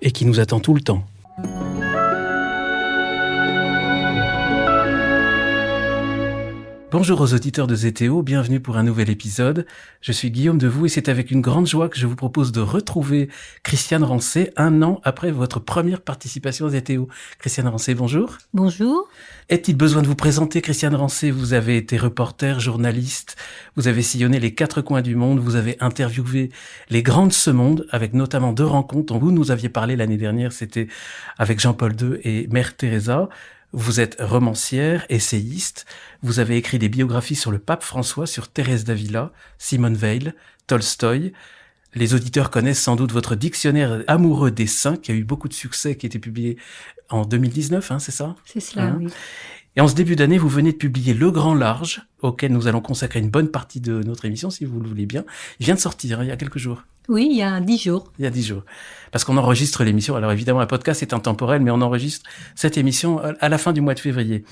et qui nous attend tout le temps. Bonjour aux auditeurs de Zétéo, bienvenue pour un nouvel épisode. Je suis Guillaume Devoux et c'est avec une grande joie que je vous propose de retrouver Christiane Rancé 1 an après votre première participation à Zétéo. Christiane Rancé, bonjour. Bonjour. Est-il besoin de vous présenter, Christiane Rancé? Vous avez été reporter, journaliste, vous avez sillonné les 4 coins du monde, vous avez interviewé les grands de ce monde, avec notamment 2 rencontres dont vous nous aviez parlé l'année dernière, c'était avec Jean-Paul II et Mère Teresa. Vous êtes romancière, essayiste, vous avez écrit des biographies sur le pape François, sur Thérèse d'Avila, Simone Veil, Tolstoï. Les auditeurs connaissent sans doute votre dictionnaire amoureux des saints, qui a eu beaucoup de succès, qui a été publié en 2019, c'est ça? C'est cela, oui. Et en ce début d'année, vous venez de publier Le Grand Large, auquel nous allons consacrer une bonne partie de notre émission, si vous le voulez bien. Il vient de sortir, il y a quelques jours. Oui, il y a 10 jours. Il y a 10 jours. Parce qu'on enregistre l'émission. Alors évidemment, un podcast est intemporel, mais on enregistre cette émission à la fin du mois de février.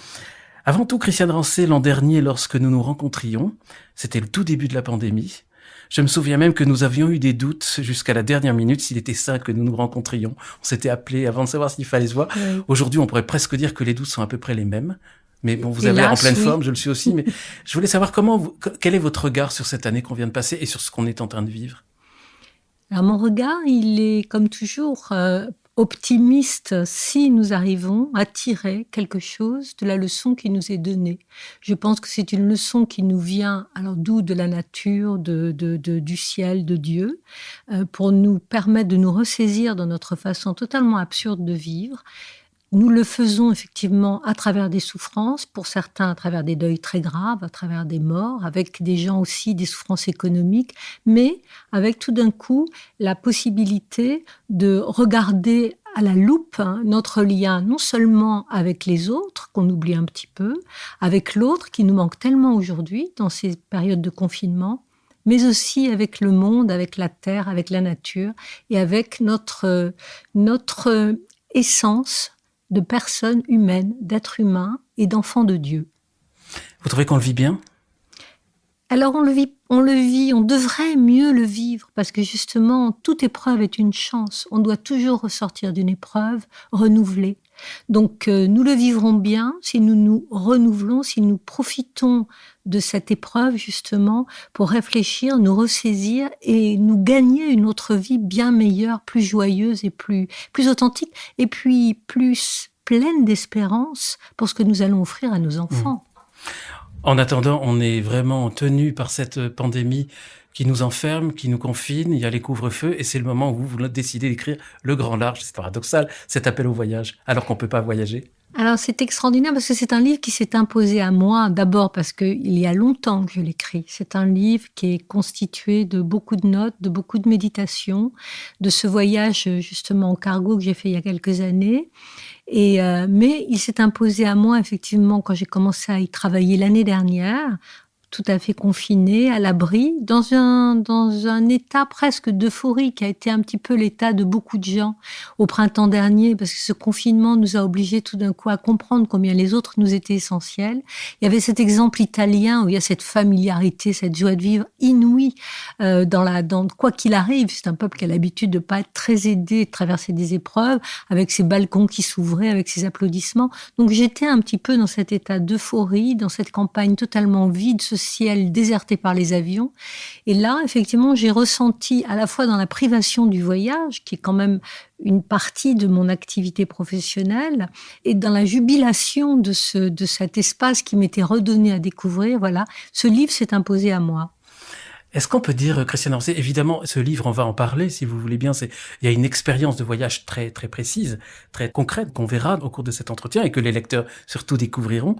Avant tout, Christiane Rancé, l'an dernier, lorsque nous nous rencontrions, c'était le tout début de la pandémie. Je me souviens même que nous avions eu des doutes jusqu'à la dernière minute s'il était sain que nous nous rencontrions. On s'était appelés avant de savoir s'il fallait se voir. Oui. Aujourd'hui, on pourrait presque dire que les doutes sont à peu près les mêmes. Mais bon, vous avez l'air en pleine forme, je le suis aussi. Mais je voulais savoir quel est votre regard sur cette année qu'on vient de passer et sur ce qu'on est en train de vivre? Alors mon regard, il est comme toujours optimiste si nous arrivons à tirer quelque chose de la leçon qui nous est donnée. Je pense que c'est une leçon qui nous vient alors d'où? De la nature, du ciel, de Dieu, pour nous permettre de nous ressaisir dans notre façon totalement absurde de vivre. Nous le faisons effectivement à travers des souffrances, pour certains à travers des deuils très graves, à travers des morts, avec des gens aussi des souffrances économiques, mais avec tout d'un coup la possibilité de regarder à la loupe notre lien non seulement avec les autres, qu'on oublie un petit peu, avec l'autre qui nous manque tellement aujourd'hui dans ces périodes de confinement, mais aussi avec le monde, avec la terre, avec la nature et avec notre essence de personnes humaines, d'êtres humains et d'enfants de Dieu. Vous trouvez qu'on le vit bien? Alors on le vit, on devrait mieux le vivre parce que justement, toute épreuve est une chance. On doit toujours ressortir d'une épreuve renouvelée. Donc nous le vivrons bien si nous nous renouvelons, si nous profitons de cette épreuve justement pour réfléchir, nous ressaisir et nous gagner une autre vie bien meilleure, plus joyeuse et plus authentique et puis plus pleine d'espérance pour ce que nous allons offrir à nos enfants. En attendant, on est vraiment tenu par cette pandémie qui nous enferme, qui nous confine, il y a les couvre-feux et c'est le moment où vous décidez d'écrire Le Grand Large. C'est paradoxal, cet appel au voyage, alors qu'on ne peut pas voyager. Alors c'est extraordinaire parce que c'est un livre qui s'est imposé à moi, d'abord parce qu'il y a longtemps que je l'écris. C'est un livre qui est constitué de beaucoup de notes, de beaucoup de méditations, de ce voyage justement en cargo que j'ai fait il y a quelques années. Mais il s'est imposé à moi effectivement quand j'ai commencé à y travailler l'année dernière, tout à fait confiné, à l'abri, dans un état presque d'euphorie qui a été un petit peu l'état de beaucoup de gens au printemps dernier, parce que ce confinement nous a obligés tout d'un coup à comprendre combien les autres nous étaient essentiels. Il y avait cet exemple italien où il y a cette familiarité, cette joie de vivre inouïe dans quoi qu'il arrive. C'est un peuple qui a l'habitude de pas être très aidé, de traverser des épreuves, avec ses balcons qui s'ouvraient, avec ses applaudissements. Donc j'étais un petit peu dans cet état d'euphorie, dans cette campagne totalement vide, ce ciel déserté par les avions. Et là, effectivement, j'ai ressenti à la fois dans la privation du voyage, qui est quand même une partie de mon activité professionnelle, et dans la jubilation de cet espace qui m'était redonné à découvrir, voilà, ce livre s'est imposé à moi. Est-ce qu'on peut dire, Christiane Rancé, évidemment, ce livre, on va en parler, si vous voulez bien, il y a une expérience de voyage très, très précise, très concrète, qu'on verra au cours de cet entretien et que les lecteurs surtout découvriront.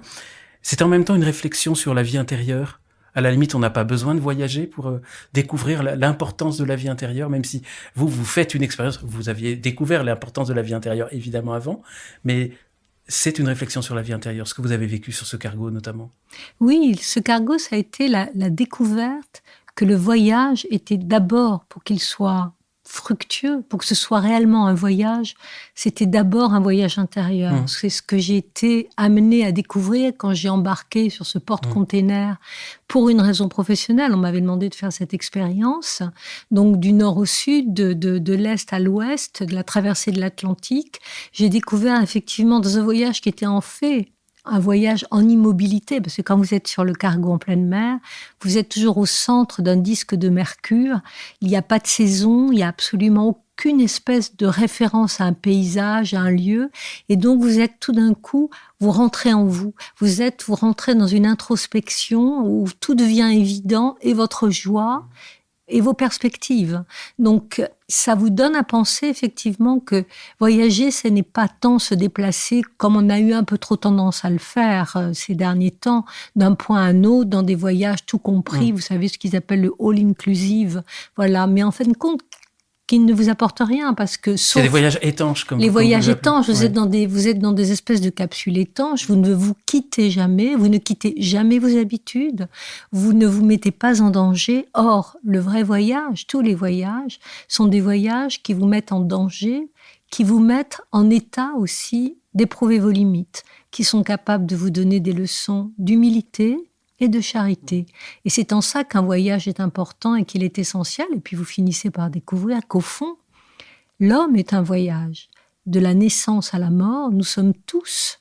C'est en même temps une réflexion sur la vie intérieure. À la limite, on n'a pas besoin de voyager pour découvrir l'importance de la vie intérieure, même si vous faites une expérience, vous aviez découvert l'importance de la vie intérieure évidemment avant, mais c'est une réflexion sur la vie intérieure, ce que vous avez vécu sur ce cargo notamment. Oui, ce cargo, ça a été la découverte que le voyage était d'abord, pour qu'il soit fructueux, pour que ce soit réellement un voyage, c'était d'abord un voyage intérieur. C'est ce que j'ai été amenée à découvrir quand j'ai embarqué sur ce porte-container pour une raison professionnelle. On m'avait demandé de faire cette expérience, donc du nord au sud, de l'est à l'ouest, de la traversée de l'Atlantique. J'ai découvert effectivement dans un voyage qui était en fait un voyage en immobilité, parce que quand vous êtes sur le cargo en pleine mer, vous êtes toujours au centre d'un disque de mercure. Il n'y a pas de saison, il n'y a absolument aucune espèce de référence à un paysage, à un lieu. Et donc, vous êtes tout d'un coup, vous rentrez en vous. Vous rentrez dans une introspection où tout devient évident, et votre joie, et vos perspectives. Donc, ça vous donne à penser effectivement que voyager, ce n'est pas tant se déplacer comme on a eu un peu trop tendance à le faire ces derniers temps, d'un point à un autre, dans des voyages tout compris, vous savez ce qu'ils appellent le all-inclusive, voilà. Mais en fin de compte, qui ne vous apporte rien, parce que c'est des voyages étanches, comme les voyages étanches, vous êtes dans des espèces de capsules étanches, vous ne vous quittez jamais, vous ne quittez jamais vos habitudes, vous ne vous mettez pas en danger. Or, le vrai voyage, tous les voyages, sont des voyages qui vous mettent en danger, qui vous mettent en état aussi d'éprouver vos limites, qui sont capables de vous donner des leçons d'humilité, et de charité. Et c'est en ça qu'un voyage est important et qu'il est essentiel. Et puis vous finissez par découvrir qu'au fond, l'homme est un voyage. De la naissance à la mort, nous sommes tous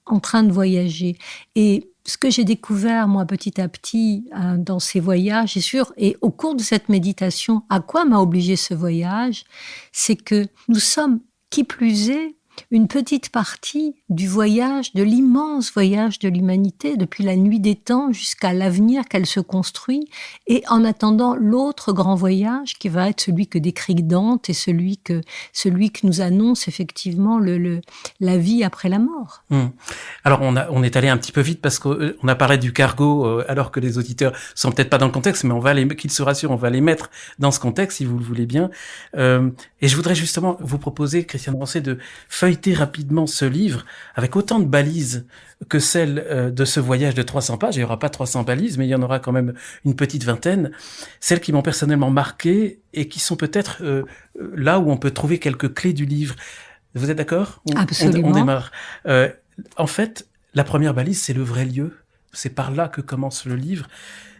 en train de voyager. Et ce que j'ai découvert, moi, petit à petit, dans ces voyages, et au cours de cette méditation, à quoi m'a obligé ce voyage, c'est que nous sommes, qui plus est, une petite partie du voyage, de l'immense voyage de l'humanité, depuis la nuit des temps jusqu'à l'avenir qu'elle se construit, et en attendant l'autre grand voyage qui va être celui que décrit Dante et celui que nous annonce effectivement la vie après la mort. Alors on est allé un petit peu vite parce qu'on a parlé du cargo alors que les auditeurs sont peut-être pas dans le contexte, mais qu'ils se rassurent, on va les mettre dans ce contexte si vous le voulez bien. Et je voudrais justement vous proposer, Christiane Rancé, de feuilleter rapidement ce livre avec autant de balises que celles de ce voyage de 300 pages. Il n'y aura pas 300 balises, mais il y en aura quand même une petite vingtaine. Celles qui m'ont personnellement marqué et qui sont peut-être là où on peut trouver quelques clés du livre. Vous êtes d'accord ? Absolument. On démarre. En fait, la première balise, c'est le vrai lieu. C'est par là que commence le livre.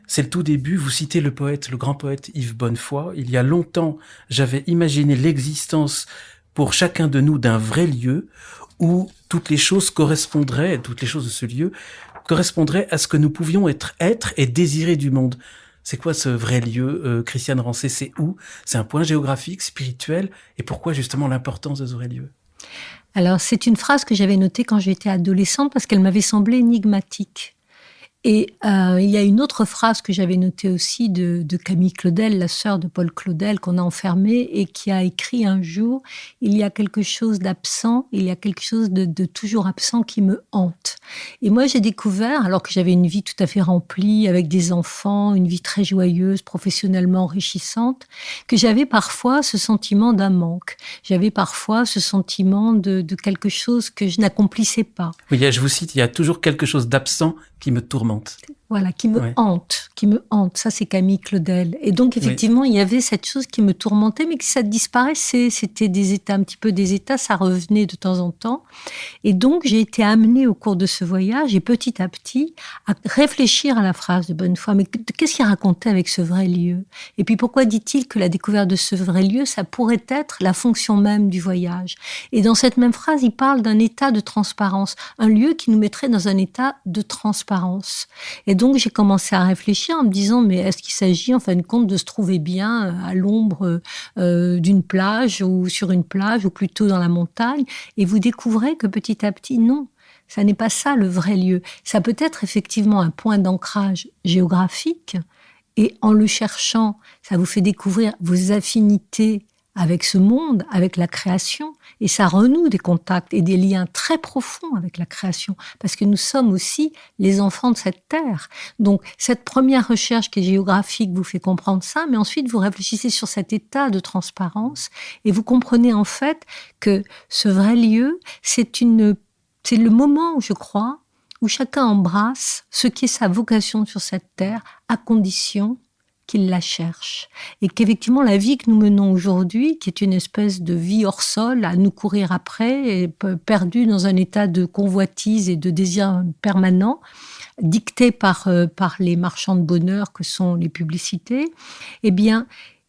C'est le tout début. Vous citez le grand poète Yves Bonnefoy. Il y a longtemps, j'avais imaginé l'existence pour chacun de nous d'un vrai lieu où toutes les choses de ce lieu correspondraient à ce que nous pouvions être et désirer du monde. C'est quoi ce vrai lieu, Christiane Rancé? C'est où? C'est un point géographique, spirituel? Et pourquoi justement l'importance de ce vrai lieu? Alors, c'est une phrase que j'avais notée quand j'étais adolescente parce qu'elle m'avait semblé énigmatique. Et il y a une autre phrase que j'avais notée aussi de Camille Claudel, la sœur de Paul Claudel, qu'on a enfermée et qui a écrit un jour « Il y a quelque chose d'absent, il y a quelque chose de toujours absent qui me hante ». Et moi, j'ai découvert, alors que j'avais une vie tout à fait remplie, avec des enfants, une vie très joyeuse, professionnellement enrichissante, que j'avais parfois ce sentiment d'un manque. J'avais parfois ce sentiment de quelque chose que je n'accomplissais pas. Oui, je vous cite, il y a toujours quelque chose d'absent qui me tourmente. Voilà, qui me hante. Ça, c'est Camille Claudel. Et donc, effectivement, il y avait cette chose qui me tourmentait, mais que ça disparaissait. C'était des états, un petit peu des états, ça revenait de temps en temps. Et donc, j'ai été amenée au cours de ce voyage, et petit à petit, à réfléchir à la phrase de Bonnefoy. Mais qu'est-ce qu'il racontait avec ce vrai lieu? Et puis, pourquoi dit-il que la découverte de ce vrai lieu, ça pourrait être la fonction même du voyage? Et dans cette même phrase, il parle d'un état de transparence. Un lieu qui nous mettrait dans un état de transparence. Et donc, j'ai commencé à réfléchir en me disant, mais est-ce qu'il s'agit en fin de compte de se trouver bien à l'ombre d'une plage ou sur une plage ou plutôt dans la montagne? Et vous découvrez que petit à petit, non, ça n'est pas ça le vrai lieu. Ça peut être effectivement un point d'ancrage géographique et en le cherchant, ça vous fait découvrir vos affinités avec ce monde, avec la création, et ça renoue des contacts et des liens très profonds avec la création, parce que nous sommes aussi les enfants de cette terre. Donc, cette première recherche qui est géographique vous fait comprendre ça, mais ensuite vous réfléchissez sur cet état de transparence, et vous comprenez en fait que ce vrai lieu, c'est le moment, je crois, où chacun embrasse ce qui est sa vocation sur cette terre, à condition qu'ils la cherchent. Et qu'effectivement, la vie que nous menons aujourd'hui, qui est une espèce de vie hors sol, à nous courir après, et perdue dans un état de convoitise et de désir permanent, dicté par les marchands de bonheur que sont les publicités, eh bien,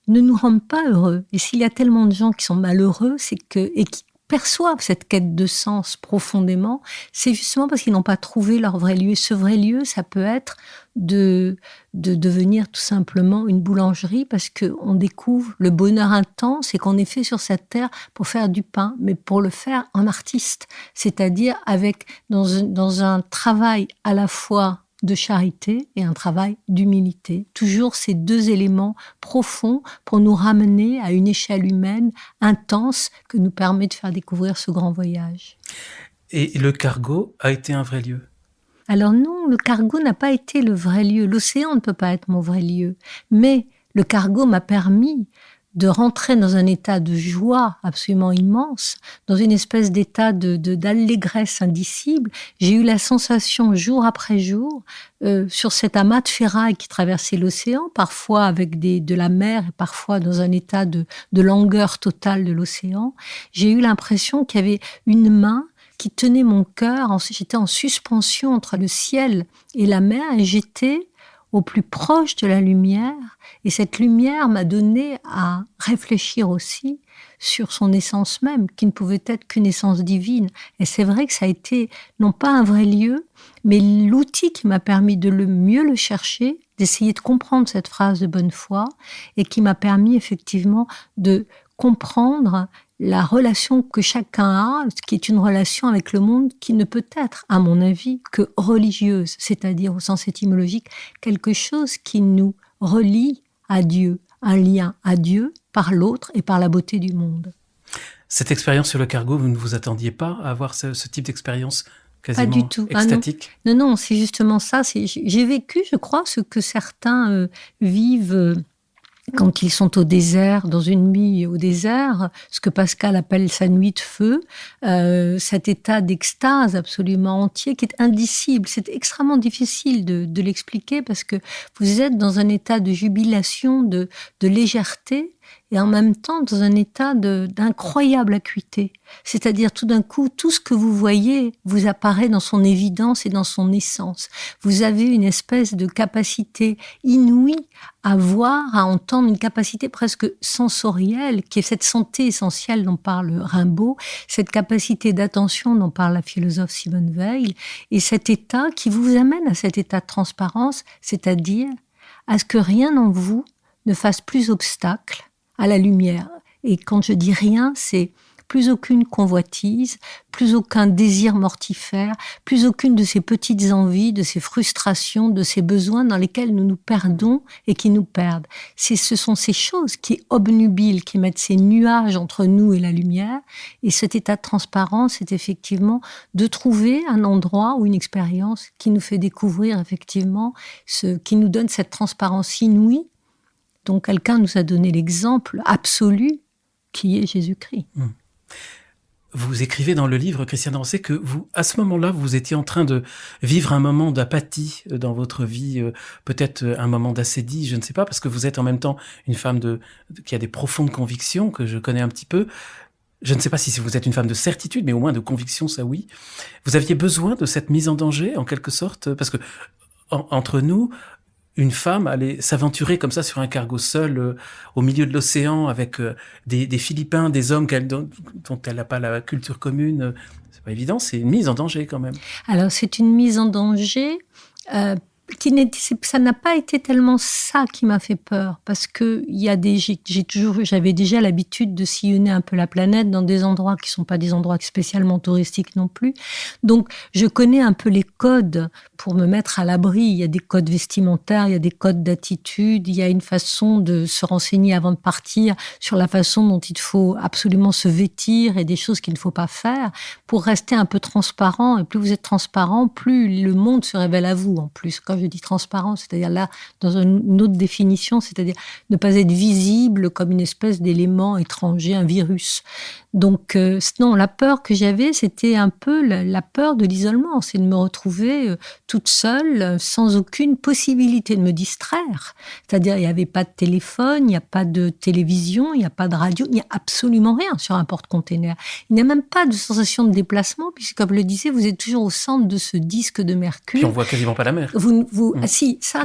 ne nous rendent pas heureux. Et s'il y a tellement de gens qui sont malheureux, et qui perçoivent cette quête de sens profondément, c'est justement parce qu'ils n'ont pas trouvé leur vrai lieu. Et ce vrai lieu, ça peut être de devenir tout simplement une boulangerie, parce qu'on découvre le bonheur intense et qu'on est fait sur cette terre pour faire du pain, mais pour le faire en artiste, c'est-à-dire dans un travail à la fois de charité et un travail d'humilité. Toujours ces deux éléments profonds pour nous ramener à une échelle humaine intense que nous permet de faire découvrir ce grand voyage. Et le cargo a été un vrai lieu? Alors non, le cargo n'a pas été le vrai lieu. L'océan ne peut pas être mon vrai lieu. Mais le cargo m'a permis de rentrer dans un état de joie absolument immense, dans une espèce d'état d'allégresse indicible. J'ai eu la sensation, jour après jour, sur cet amas de ferraille qui traversait l'océan, parfois avec de la mer, et parfois dans un état de langueur totale de l'océan. J'ai eu l'impression qu'il y avait une main qui tenait mon cœur. J'étais en suspension entre le ciel et la mer, et j'étais au plus proche de la lumière, et cette lumière m'a donné à réfléchir aussi sur son essence même, qui ne pouvait être qu'une essence divine. Et c'est vrai que ça a été, non pas un vrai lieu, mais l'outil qui m'a permis de mieux le chercher, d'essayer de comprendre cette phrase de bonne foi, et qui m'a permis effectivement de comprendre la relation que chacun a, qui est une relation avec le monde qui ne peut être, à mon avis, que religieuse, c'est-à-dire au sens étymologique, quelque chose qui nous relie à Dieu, un lien à Dieu par l'autre et par la beauté du monde. Cette expérience sur le cargo, vous ne vous attendiez pas à avoir ce type d'expérience quasiment pas du tout. extatique? Non, c'est justement ça. J'ai vécu, je crois, ce que certains vivent quand ils sont au désert, dans une nuit au désert, ce que Pascal appelle sa nuit de feu, cet état d'extase absolument entier qui est indicible. C'est extrêmement difficile de l'expliquer, parce que vous êtes dans un état de jubilation, de légèreté, et en même temps dans un état d'incroyable acuité. C'est-à-dire tout d'un coup, tout ce que vous voyez vous apparaît dans son évidence et dans son essence. Vous avez une espèce de capacité inouïe à voir, à entendre, une capacité presque sensorielle, qui est cette santé essentielle dont parle Rimbaud, cette capacité d'attention dont parle la philosophe Simone Weil, et cet état qui vous amène à cet état de transparence, c'est-à-dire à ce que rien en vous ne fasse plus obstacle à la lumière. Et quand je dis rien, c'est plus aucune convoitise, plus aucun désir mortifère, plus aucune de ces petites envies, de ces frustrations, de ces besoins dans lesquels nous nous perdons et qui nous perdent. Ce sont ces choses qui obnubilent, qui mettent ces nuages entre nous et la lumière. Et cet état de transparence, c'est effectivement de trouver un endroit ou une expérience qui nous fait découvrir effectivement qui nous donne cette transparence inouïe dont quelqu'un nous a donné l'exemple absolu, qui est Jésus-Christ. Vous écrivez dans le livre, Christiane Rancé, que vous, à ce moment-là, vous étiez en train de vivre un moment d'apathie dans votre vie, peut-être un moment d'assédie, je ne sais pas, parce que vous êtes en même temps une femme qui a des profondes convictions, que je connais un petit peu. Je ne sais pas si vous êtes une femme de certitude, mais au moins de conviction, ça oui. Vous aviez besoin de cette mise en danger, en quelque sorte, parce que entre nous, une femme allait s'aventurer comme ça sur un cargo seul au milieu de l'océan avec des Philippins, des hommes dont elle n'a pas la culture commune. C'est pas évident, c'est une mise en danger quand même. Alors c'est une mise en danger ça n'a pas été tellement ça qui m'a fait peur, parce que j'avais déjà l'habitude de sillonner un peu la planète dans des endroits qui sont pas des endroits spécialement touristiques non plus. Donc, je connais un peu les codes pour me mettre à l'abri. Il y a des codes vestimentaires, il y a des codes d'attitude, il y a une façon de se renseigner avant de partir sur la façon dont il faut absolument se vêtir et des choses qu'il ne faut pas faire pour rester un peu transparent. Et plus vous êtes transparent, plus le monde se révèle à vous en plus. Quand je dis transparent, c'est-à-dire là, dans une autre définition, c'est-à-dire ne pas être visible comme une espèce d'élément étranger, un virus. Donc, non, la peur que j'avais, c'était un peu la peur de l'isolement. C'est de me retrouver toute seule, sans aucune possibilité de me distraire. C'est-à-dire, il n'y avait pas de téléphone, il n'y a pas de télévision, il n'y a pas de radio, il n'y a absolument rien sur un porte-container. Il n'y a même pas de sensation de déplacement, puisque, comme je le disais, vous êtes toujours au centre de ce disque de mercure. Puis on voit quasiment pas la mer. Ah si, ça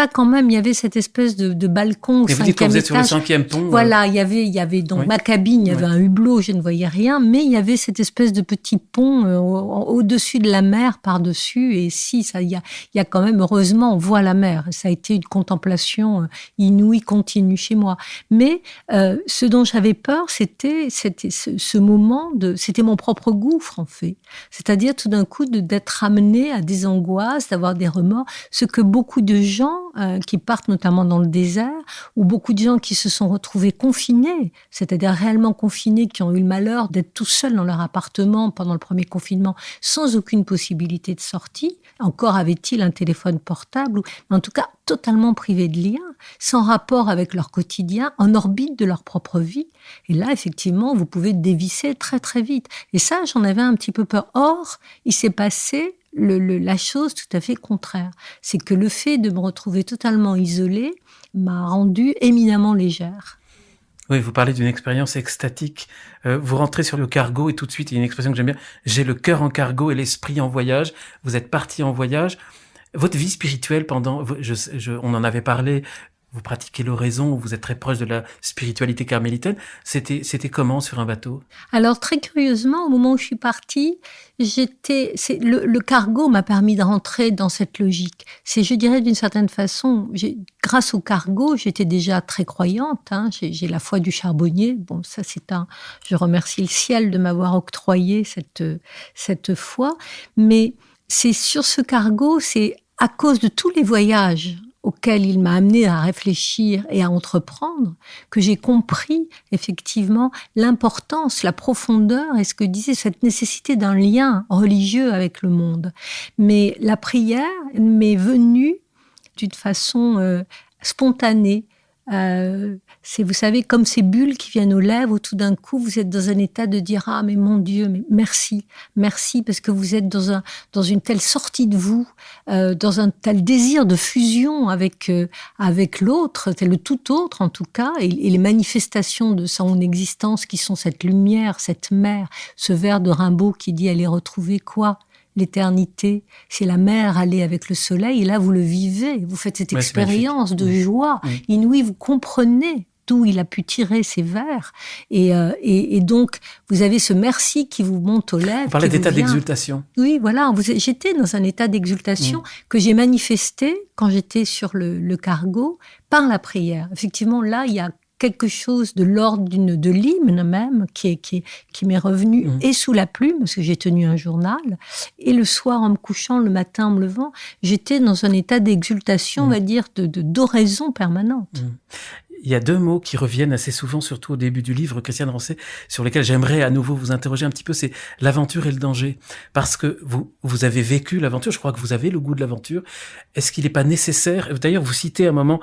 quand même, il y avait cette espèce de balcon au 5e étage. Et vous dites quand vous êtes sur le 5e pont. Voilà, il y avait donc ma cabine, il y avait un hublot, je ne voyais rien, mais il y avait cette espèce de petit pont au-dessus de la mer, par-dessus. Et si, il y a quand même, heureusement, on voit la mer. Ça a été une contemplation inouïe, continue chez moi. Mais ce dont j'avais peur, c'était ce moment c'était mon propre gouffre, en fait. C'est-à-dire, tout d'un coup, d'être amené à des angoisses, d'avoir des remords. Ce que beaucoup de gens qui partent notamment dans le désert, ou beaucoup de gens qui se sont retrouvés confinés, c'est-à-dire réellement confinés, qui ont eu le malheur d'être tout seuls dans leur appartement pendant le premier confinement, sans aucune possibilité de sortie, encore avait-il un téléphone portable, mais en tout cas totalement privés de liens, sans rapport avec leur quotidien, en orbite de leur propre vie. Et là, effectivement, vous pouvez dévisser très très vite. Et ça, j'en avais un petit peu peur. Or, il s'est passé la chose tout à fait contraire. C'est que le fait de me retrouver totalement isolée m'a rendue éminemment légère. Oui, vous parlez d'une expérience extatique. Vous rentrez sur le cargo et tout de suite, il y a une expression que j'aime bien, j'ai le cœur en cargo et l'esprit en voyage. Vous êtes parti en voyage. Votre vie spirituelle on en avait parlé, vous pratiquez l'oraison, vous êtes très proche de la spiritualité carmélitaine. C'était comment sur un bateau? Alors, très curieusement, au moment où je suis partie, le cargo m'a permis de rentrer dans cette logique. Je dirais d'une certaine façon, grâce au cargo, j'étais déjà très croyante. J'ai la foi du charbonnier. Bon, ça je remercie le ciel de m'avoir octroyé cette foi. Mais c'est sur ce cargo, c'est à cause de tous les voyages auquel il m'a amené à réfléchir et à entreprendre, que j'ai compris effectivement l'importance, la profondeur et ce que disait cette nécessité d'un lien religieux avec le monde. Mais la prière m'est venue d'une façon spontanée. C'est, vous savez, comme ces bulles qui viennent aux lèvres où tout d'un coup vous êtes dans un état de dire ah mais mon Dieu, mais merci parce que vous êtes dans une telle sortie de vous, dans un tel désir de fusion avec l'autre, c'est le tout autre en tout cas, et les manifestations de son existence qui sont cette lumière, cette mer, ce vers de Rimbaud qui dit aller retrouver quoi? L'éternité, c'est la mer aller avec le soleil, et là vous le vivez, vous faites cette expérience de joie inouïe, vous comprenez d'où il a pu tirer ces vers, et donc vous avez ce merci qui vous monte aux lèvres. Vous parlez d'état d'exultation. Oui, voilà, j'étais dans un état d'exultation que j'ai manifesté quand j'étais sur le cargo par la prière. Effectivement, là, il y a quelque chose de l'ordre de l'hymne même qui m'est revenu et sous la plume, parce que j'ai tenu un journal, et le soir en me couchant, le matin en me levant, j'étais dans un état d'exultation, on va dire, d'oraison permanente. Il y a deux mots qui reviennent assez souvent, surtout au début du livre, Christiane Rancé, sur lesquels j'aimerais à nouveau vous interroger un petit peu, c'est l'aventure et le danger. Parce que vous avez vécu l'aventure, je crois que vous avez le goût de l'aventure. Est-ce qu'il n'est pas nécessaire, d'ailleurs vous citez à un moment,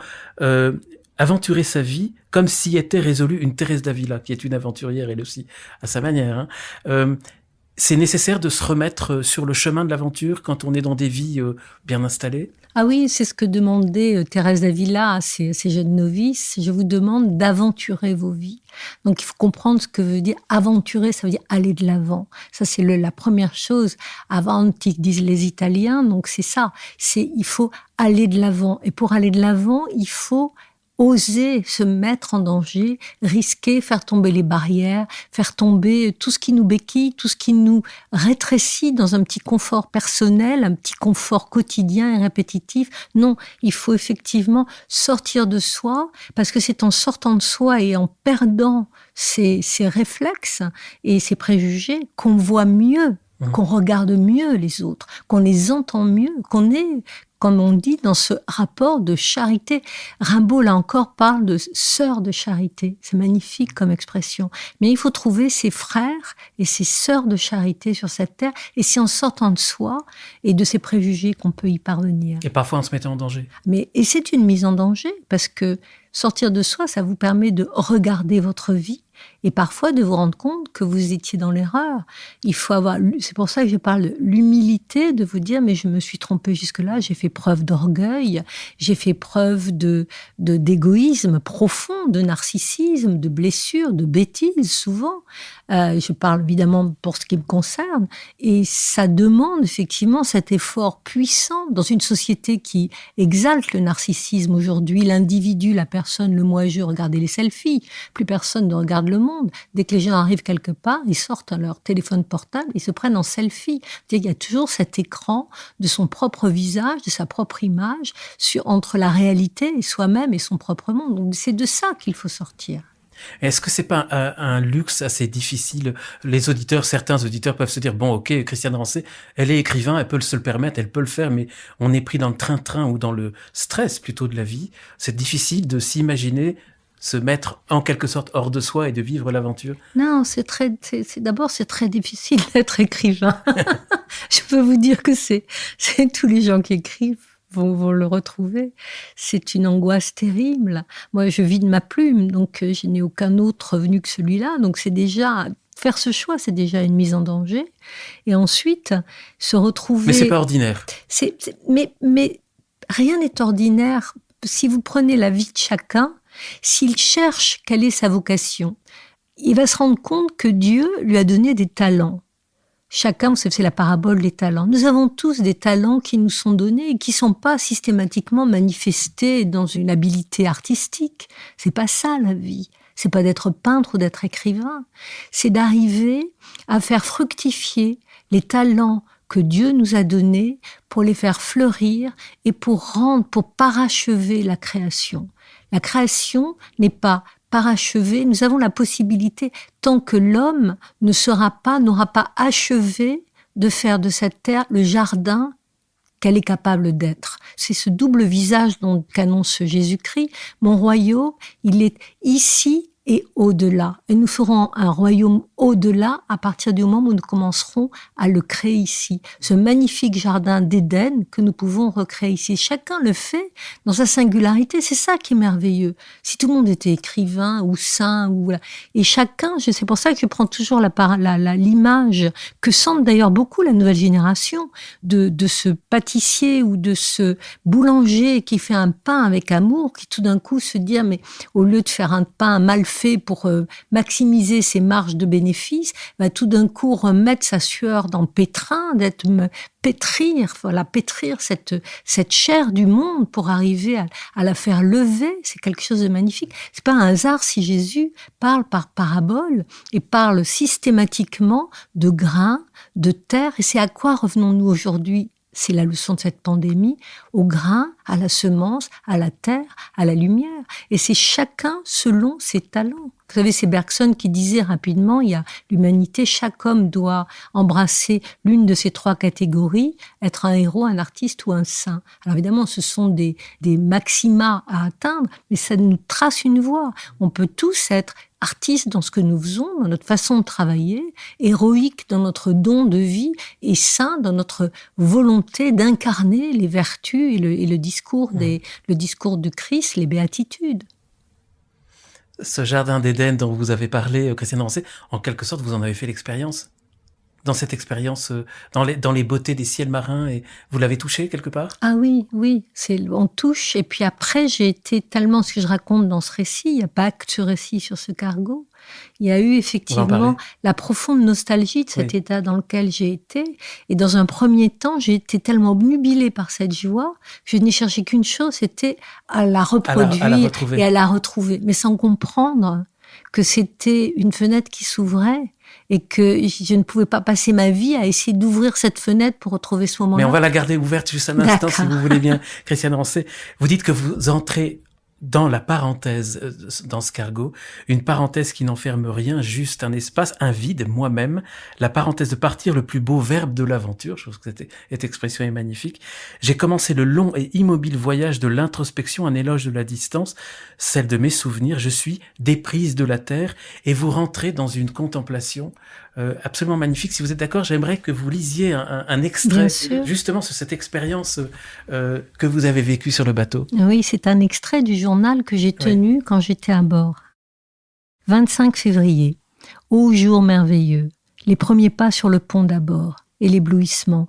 aventurer sa vie comme s'y était résolue une Thérèse d'Avila, qui est une aventurière elle aussi, à sa manière. C'est nécessaire de se remettre sur le chemin de l'aventure quand on est dans des vies bien installées? Ah oui, c'est ce que demandait Thérèse d'Avila à ses jeunes novices. Je vous demande d'aventurer vos vies. Donc il faut comprendre ce que veut dire aventurer, ça veut dire aller de l'avant. Ça c'est la première chose. Avanti, disent les Italiens, donc c'est ça. Il faut aller de l'avant. Et pour aller de l'avant, il faut oser se mettre en danger, risquer, faire tomber les barrières, faire tomber tout ce qui nous béquille, tout ce qui nous rétrécit dans un petit confort personnel, un petit confort quotidien et répétitif. Non, il faut effectivement sortir de soi, parce que c'est en sortant de soi et en perdant ces réflexes et ces préjugés qu'on voit mieux, qu'on regarde mieux les autres, qu'on les entend mieux, qu'on est, comme on dit, dans ce rapport de charité. Rimbaud, là encore, parle de sœurs de charité. C'est magnifique comme expression. Mais il faut trouver ses frères et ses sœurs de charité sur cette terre, et c'est en sortant de soi et de ses préjugés qu'on peut y parvenir. Et parfois en se mettant en danger. Et c'est une mise en danger, parce que sortir de soi, ça vous permet de regarder votre vie et parfois de vous rendre compte que vous étiez dans l'erreur. Il faut avoir, c'est pour ça que je parle de l'humilité, de vous dire mais je me suis trompée jusque-là, j'ai fait preuve d'orgueil, j'ai fait preuve d'égoïsme profond, de narcissisme, de blessure, de bêtises souvent. Je parle évidemment pour ce qui me concerne, et ça demande effectivement cet effort puissant dans une société qui exalte le narcissisme aujourd'hui, l'individu, la personne, le moi-je, regardez les selfies, plus personne ne regarde le monde. Dès que les gens arrivent quelque part, ils sortent leur téléphone portable, ils se prennent en selfie. Il y a toujours cet écran de son propre visage, de sa propre image, entre la réalité et soi-même et son propre monde. Donc c'est de ça qu'il faut sortir. Est-ce que c'est pas un luxe assez difficile? Certains auditeurs peuvent se dire, bon, ok, Christiane Rancé, elle est écrivain, elle peut se le permettre, elle peut le faire, mais on est pris dans le train-train ou dans le stress plutôt de la vie. C'est difficile de s'imaginer se mettre en quelque sorte hors de soi et de vivre l'aventure. Non, d'abord, c'est très difficile d'être écrivain. Je peux vous dire que c'est tous les gens qui écrivent vont le retrouver. C'est une angoisse terrible. Moi, je vis de ma plume, donc je n'ai aucun autre revenu que celui-là. Donc c'est déjà, faire ce choix, c'est déjà une mise en danger. Et ensuite, se retrouver... Mais c'est pas ordinaire. Mais rien n'est ordinaire. Si vous prenez la vie de chacun, s'il cherche quelle est sa vocation, il va se rendre compte que Dieu lui a donné des talents. Chacun, c'est la parabole des talents. Nous avons tous des talents qui nous sont donnés et qui ne sont pas systématiquement manifestés dans une habileté artistique. C'est pas ça la vie. C'est pas d'être peintre ou d'être écrivain. C'est d'arriver à faire fructifier les talents que Dieu nous a donnés pour les faire fleurir et pour parachever la création. La création n'est pas parachevée. Nous avons la possibilité, tant que l'homme n'aura pas achevé de faire de cette terre le jardin qu'elle est capable d'être. C'est ce double visage qu'annonce Jésus-Christ. Mon royaume, il est ici et au-delà. Et nous ferons un royaume au-delà à partir du moment où nous commencerons à le créer ici. Ce magnifique jardin d'Éden que nous pouvons recréer ici. Chacun le fait dans sa singularité. C'est ça qui est merveilleux. Si tout le monde était écrivain ou saint, et chacun, c'est pour ça que je prends toujours l'image que sentent d'ailleurs beaucoup la nouvelle génération de ce pâtissier ou de ce boulanger qui fait un pain avec amour, qui tout d'un coup se dit, mais au lieu de faire un pain mal fait pour maximiser ses marges de bénéfices, va tout d'un coup remettre sa sueur dans le pétrin, pétrir cette chair du monde pour arriver à la faire lever. C'est quelque chose de magnifique. C'est pas un hasard si Jésus parle par parabole et parle systématiquement de grains, de terre. Et c'est à quoi revenons-nous aujourd'hui? C'est la leçon de cette pandémie, au grain, à la semence, à la terre, à la lumière. Et c'est chacun selon ses talents. Vous savez, c'est Bergson qui disait rapidement, il y a l'humanité, chaque homme doit embrasser l'une de ces trois catégories, être un héros, un artiste ou un saint. Alors évidemment, ce sont des maxima à atteindre, mais ça nous trace une voie. On peut tous être artistes dans ce que nous faisons, dans notre façon de travailler, héroïques dans notre don de vie et saints dans notre volonté d'incarner les vertus et le discours du Christ, les béatitudes. Ce jardin d'Éden dont vous avez parlé, Christiane Rancé, en quelque sorte, vous en avez fait l'expérience? Dans cette expérience, dans les beautés des ciels marins, et vous l'avez touché quelque part? Ah oui, on touche. Et puis après, j'ai été tellement, ce que je raconte dans ce récit, il n'y a pas que ce récit sur ce cargo. Il y a eu effectivement la profonde nostalgie de cet état dans lequel j'ai été. Et dans un premier temps, j'ai été tellement obnubilée par cette joie que je n'ai cherché qu'une chose, c'était à la reproduire et à la retrouver. Mais sans comprendre que c'était une fenêtre qui s'ouvrait et que je ne pouvais pas passer ma vie à essayer d'ouvrir cette fenêtre pour retrouver ce moment-là. Mais on va la garder ouverte juste un instant, si vous voulez bien, Christiane Rancé. Vous dites que vous entrez dans la parenthèse, dans ce cargo, une parenthèse qui n'enferme rien, juste un espace, un vide, moi-même, la parenthèse de partir, le plus beau verbe de l'aventure. Je trouve que cette expression est magnifique. J'ai commencé le long et immobile voyage de l'introspection, un éloge de la distance, celle de mes souvenirs. Je suis déprise de la terre, et vous rentrez dans une contemplation absolument magnifique. Si vous êtes d'accord, j'aimerais que vous lisiez un extrait, justement, sur cette expérience que vous avez vécue sur le bateau. Oui, c'est un extrait du journal que j'ai tenu quand j'étais à bord. 25 février. Ô jour merveilleux. Les premiers pas sur le pont d'abord, et l'éblouissement.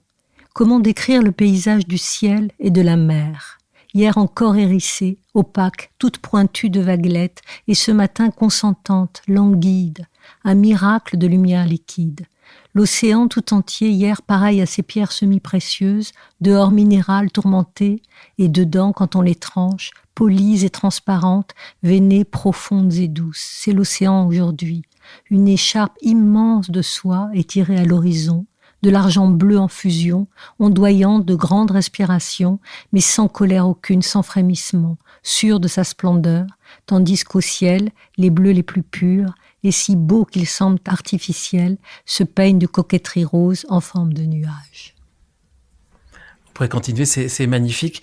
Comment décrire le paysage du ciel et de la mer? Hier encore hérissée, opaque, toute pointue de vaguelettes, et ce matin consentante, languide, un miracle de lumière liquide. L'océan tout entier, hier pareil à ces pierres semi-précieuses, dehors minérales tourmentées, et dedans, quand on les tranche, polies et transparentes, veinées, profondes et douces. C'est l'océan aujourd'hui. Une écharpe immense de soie étirée à l'horizon, de l'argent bleu en fusion, ondoyant de grandes respirations, mais sans colère aucune, sans frémissement, sûr de sa splendeur, tandis qu'au ciel, les bleus les plus purs, et si beaux qu'ils semblent artificiels, se peignent de coquetterie rose en forme de nuages. On pourrait continuer, c'est magnifique.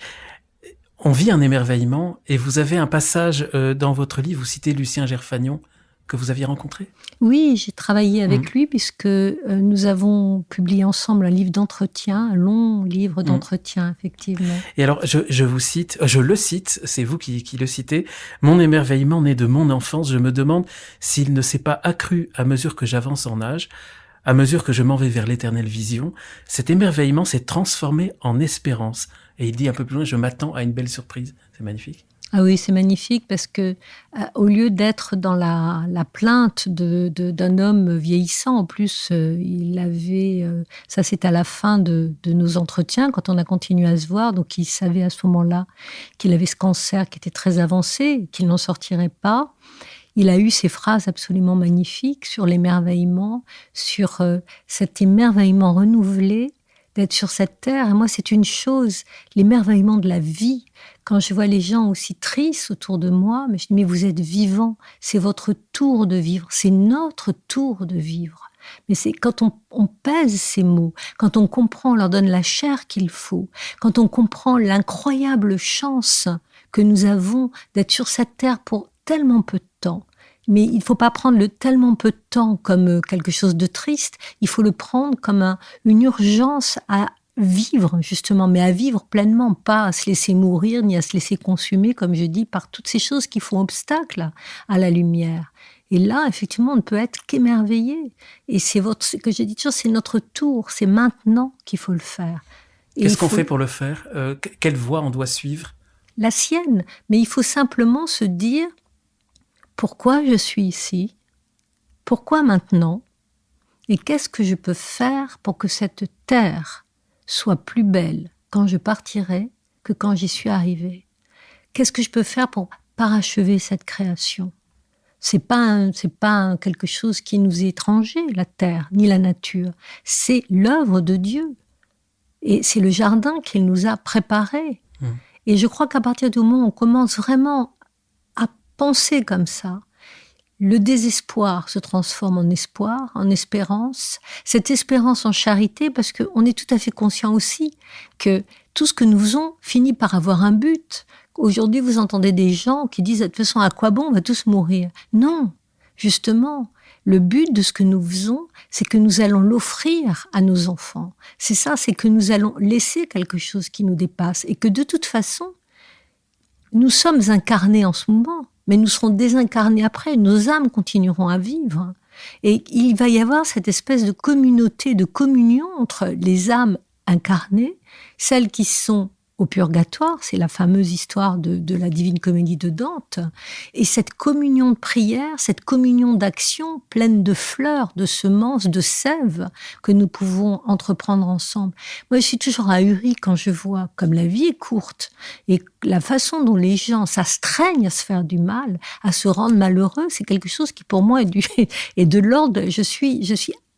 On vit un émerveillement, et vous avez un passage dans votre livre, vous citez Lucien Gerfagnon, que vous aviez rencontré? Oui, j'ai travaillé avec lui puisque nous avons publié ensemble un livre d'entretien, un long livre d'entretien, effectivement. Et alors, je vous cite, je le cite, c'est vous qui le citez. Mon émerveillement naît de mon enfance. Je me demande s'il ne s'est pas accru à mesure que j'avance en âge, à mesure que je m'en vais vers l'éternelle vision. Cet émerveillement s'est transformé en espérance. Et il dit un peu plus loin, je m'attends à une belle surprise. C'est magnifique. Ah oui, c'est magnifique parce que au lieu d'être dans la plainte d'un homme vieillissant, en plus, il avait, ça c'est à la fin de nos entretiens, quand on a continué à se voir, donc il savait à ce moment-là qu'il avait ce cancer qui était très avancé, qu'il n'en sortirait pas. Il a eu ces phrases absolument magnifiques sur l'émerveillement, sur cet émerveillement renouvelé d'être sur cette terre. Et moi, c'est une chose, l'émerveillement de la vie. Quand je vois les gens aussi tristes autour de moi, mais je dis, mais vous êtes vivants, c'est votre tour de vivre, c'est notre tour de vivre. Mais c'est quand on pèse ces mots, quand on comprend, on leur donne la chair qu'il faut, quand on comprend l'incroyable chance que nous avons d'être sur cette terre pour tellement peu de temps. Mais il ne faut pas prendre le tellement peu de temps comme quelque chose de triste, il faut le prendre comme une urgence à vivre, justement, mais à vivre pleinement, pas à se laisser mourir, ni à se laisser consumer, comme je dis, par toutes ces choses qui font obstacle à la lumière. Et là, effectivement, on ne peut être qu'émerveillé. Et c'est ce que j'ai dit toujours, c'est notre tour, c'est maintenant qu'il faut le faire. Qu'est-ce qu'on fait pour le faire? Quelle voie on doit suivre? La sienne. Mais il faut simplement se dire, pourquoi je suis ici? Pourquoi maintenant? Et qu'est-ce que je peux faire pour que cette terre soit plus belle quand je partirai que quand j'y suis arrivée? Qu'est-ce que je peux faire pour parachever cette création? C'est pas quelque chose qui nous est étranger, la terre, ni la nature. C'est l'œuvre de Dieu. Et c'est le jardin qu'il nous a préparé. Et je crois qu'à partir du moment où on commence vraiment à penser comme ça, le désespoir se transforme en espoir, en espérance, cette espérance en charité, parce qu'on est tout à fait conscient aussi que tout ce que nous faisons finit par avoir un but. Aujourd'hui, vous entendez des gens qui disent « de toute façon, à quoi bon, on va tous mourir ?» Non, justement, le but de ce que nous faisons, c'est que nous allons l'offrir à nos enfants. C'est ça, c'est que nous allons laisser quelque chose qui nous dépasse et que de toute façon, nous sommes incarnés en ce moment, mais nous serons désincarnés après, nos âmes continueront à vivre. Et il va y avoir cette espèce de communauté, de communion entre les âmes incarnées, celles qui sont au purgatoire, c'est la fameuse histoire de la Divine Comédie de Dante, et cette communion de prière, cette communion d'action pleine de fleurs, de semences, de sève que nous pouvons entreprendre ensemble. Moi, je suis toujours ahurie quand je vois comme la vie est courte et la façon dont les gens s'astreignent à se faire du mal, à se rendre malheureux, c'est quelque chose qui pour moi est de l'ordre. Je suis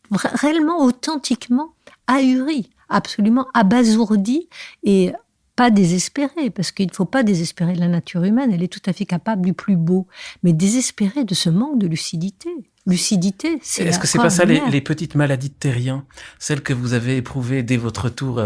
réellement authentiquement ahurie, absolument abasourdie et pas désespérer, parce qu'il ne faut pas désespérer de la nature humaine, elle est tout à fait capable du plus beau, mais désespérer de ce manque de lucidité. Lucidité, c'est Est-ce que c'est pas ça les petites maladies de terrien, celles que vous avez éprouvées dès votre retour,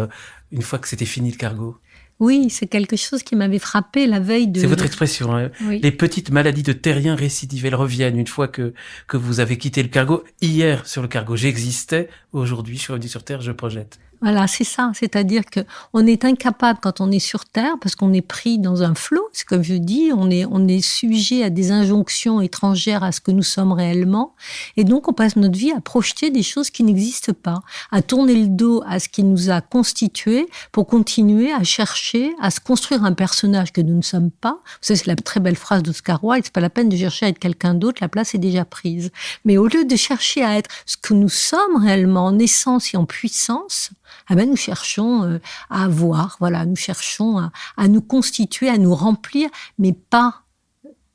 une fois que c'était fini le cargo? Oui, c'est quelque chose qui m'avait frappé la veille de... C'est votre expression, hein. Oui. Les petites maladies de terrien récidives, elles reviennent une fois que vous avez quitté le cargo. Hier, sur le cargo, j'existais. Aujourd'hui, je suis revenu sur Terre, je projette. Voilà, c'est ça. C'est-à-dire qu'on est incapable quand on est sur Terre, parce qu'on est pris dans un flot, c'est comme je dis, on est sujet à des injonctions étrangères à ce que nous sommes réellement. Et donc, on passe notre vie à projeter des choses qui n'existent pas, à tourner le dos à ce qui nous a constitués pour continuer à chercher, à se construire un personnage que nous ne sommes pas. Vous savez, c'est la très belle phrase d'Oscar Wilde, c'est pas la peine de chercher à être quelqu'un d'autre, la place est déjà prise. Mais au lieu de chercher à être ce que nous sommes réellement en essence et en puissance, nous cherchons à avoir, voilà, nous cherchons à nous constituer, à nous remplir, mais pas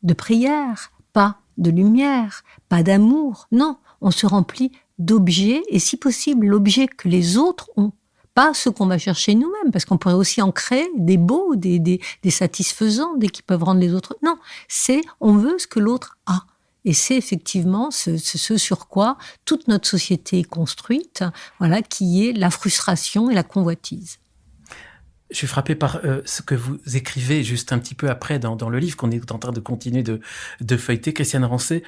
de prière, pas de lumière, pas d'amour. Non, on se remplit d'objets, et si possible, l'objet que les autres ont. Pas ceux qu'on va chercher nous-mêmes, parce qu'on pourrait aussi en créer des beaux, des satisfaisants, des qui peuvent rendre les autres. Non, on veut ce que l'autre a. Et c'est effectivement ce sur quoi toute notre société est construite, voilà, qui est la frustration et la convoitise. Je suis frappé par ce que vous écrivez juste un petit peu après dans le livre qu'on est en train de continuer de feuilleter, Christiane Rancé.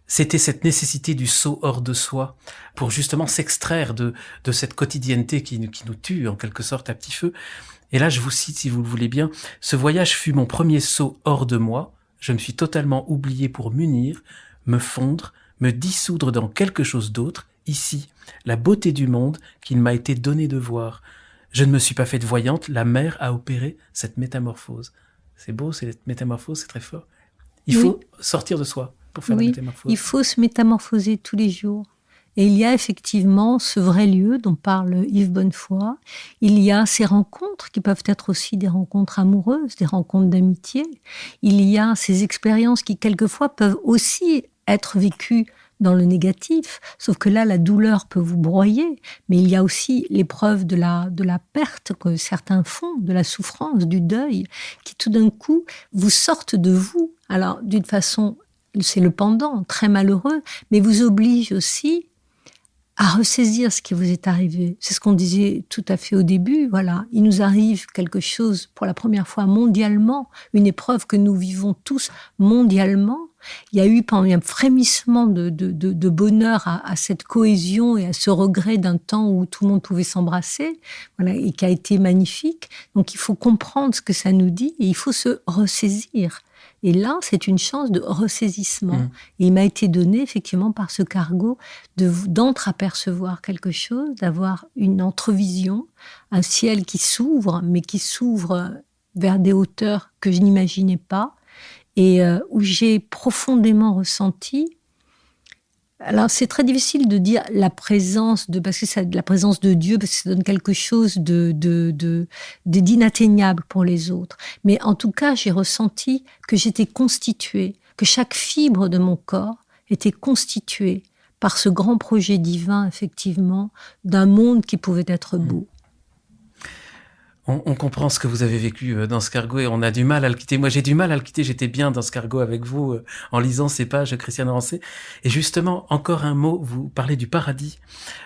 C'était cette nécessité du saut hors de soi pour justement s'extraire de cette quotidienneté qui nous tue en quelque sorte à petit feu. Et là, je vous cite, si vous le voulez bien, « Ce voyage fut mon premier saut hors de moi. Je me suis totalement oublié pour m'unir, me fondre, me dissoudre dans quelque chose d'autre, ici, la beauté du monde qu'il m'a été donné de voir. Je ne me suis pas faite voyante, la mer a opéré cette métamorphose. » C'est beau, cette métamorphose, c'est très fort. Il faut sortir de soi pour faire la métamorphose. Il faut se métamorphoser tous les jours. Et il y a effectivement ce vrai lieu dont parle Yves Bonnefoy. Il y a ces rencontres qui peuvent être aussi des rencontres amoureuses, des rencontres d'amitié. Il y a ces expériences qui quelquefois peuvent aussi être vécues dans le négatif, sauf que là, la douleur peut vous broyer, mais il y a aussi l'épreuve de la perte que certains font, de la souffrance, du deuil, qui tout d'un coup vous sortent de vous. Alors, d'une façon, c'est le pendant, très malheureux, mais vous oblige aussi à ressaisir ce qui vous est arrivé. C'est ce qu'on disait tout à fait au début, voilà. Il nous arrive quelque chose pour la première fois mondialement, une épreuve que nous vivons tous mondialement. Il y a eu un frémissement de bonheur à cette cohésion et à ce regret d'un temps où tout le monde pouvait s'embrasser, voilà, et qui a été magnifique. Donc il faut comprendre ce que ça nous dit et il faut se ressaisir. Et là, c'est une chance de ressaisissement. Et il m'a été donné, effectivement, par ce cargo, d'entre-apercevoir quelque chose, d'avoir une entrevision, un ciel qui s'ouvre, mais qui s'ouvre vers des hauteurs que je n'imaginais pas, et où j'ai profondément ressenti. Alors, c'est très difficile de dire la présence parce que c'est la présence de Dieu, parce que ça donne quelque chose d'inatteignable pour les autres. Mais en tout cas, j'ai ressenti que j'étais constituée, que chaque fibre de mon corps était constituée par ce grand projet divin, effectivement, d'un monde qui pouvait être beau. On comprend ce que vous avez vécu dans ce cargo et on a du mal à le quitter. Moi, j'ai du mal à le quitter. J'étais bien dans ce cargo avec vous en lisant ces pages, Christiane Rancé. Et justement, encore un mot, vous parlez du paradis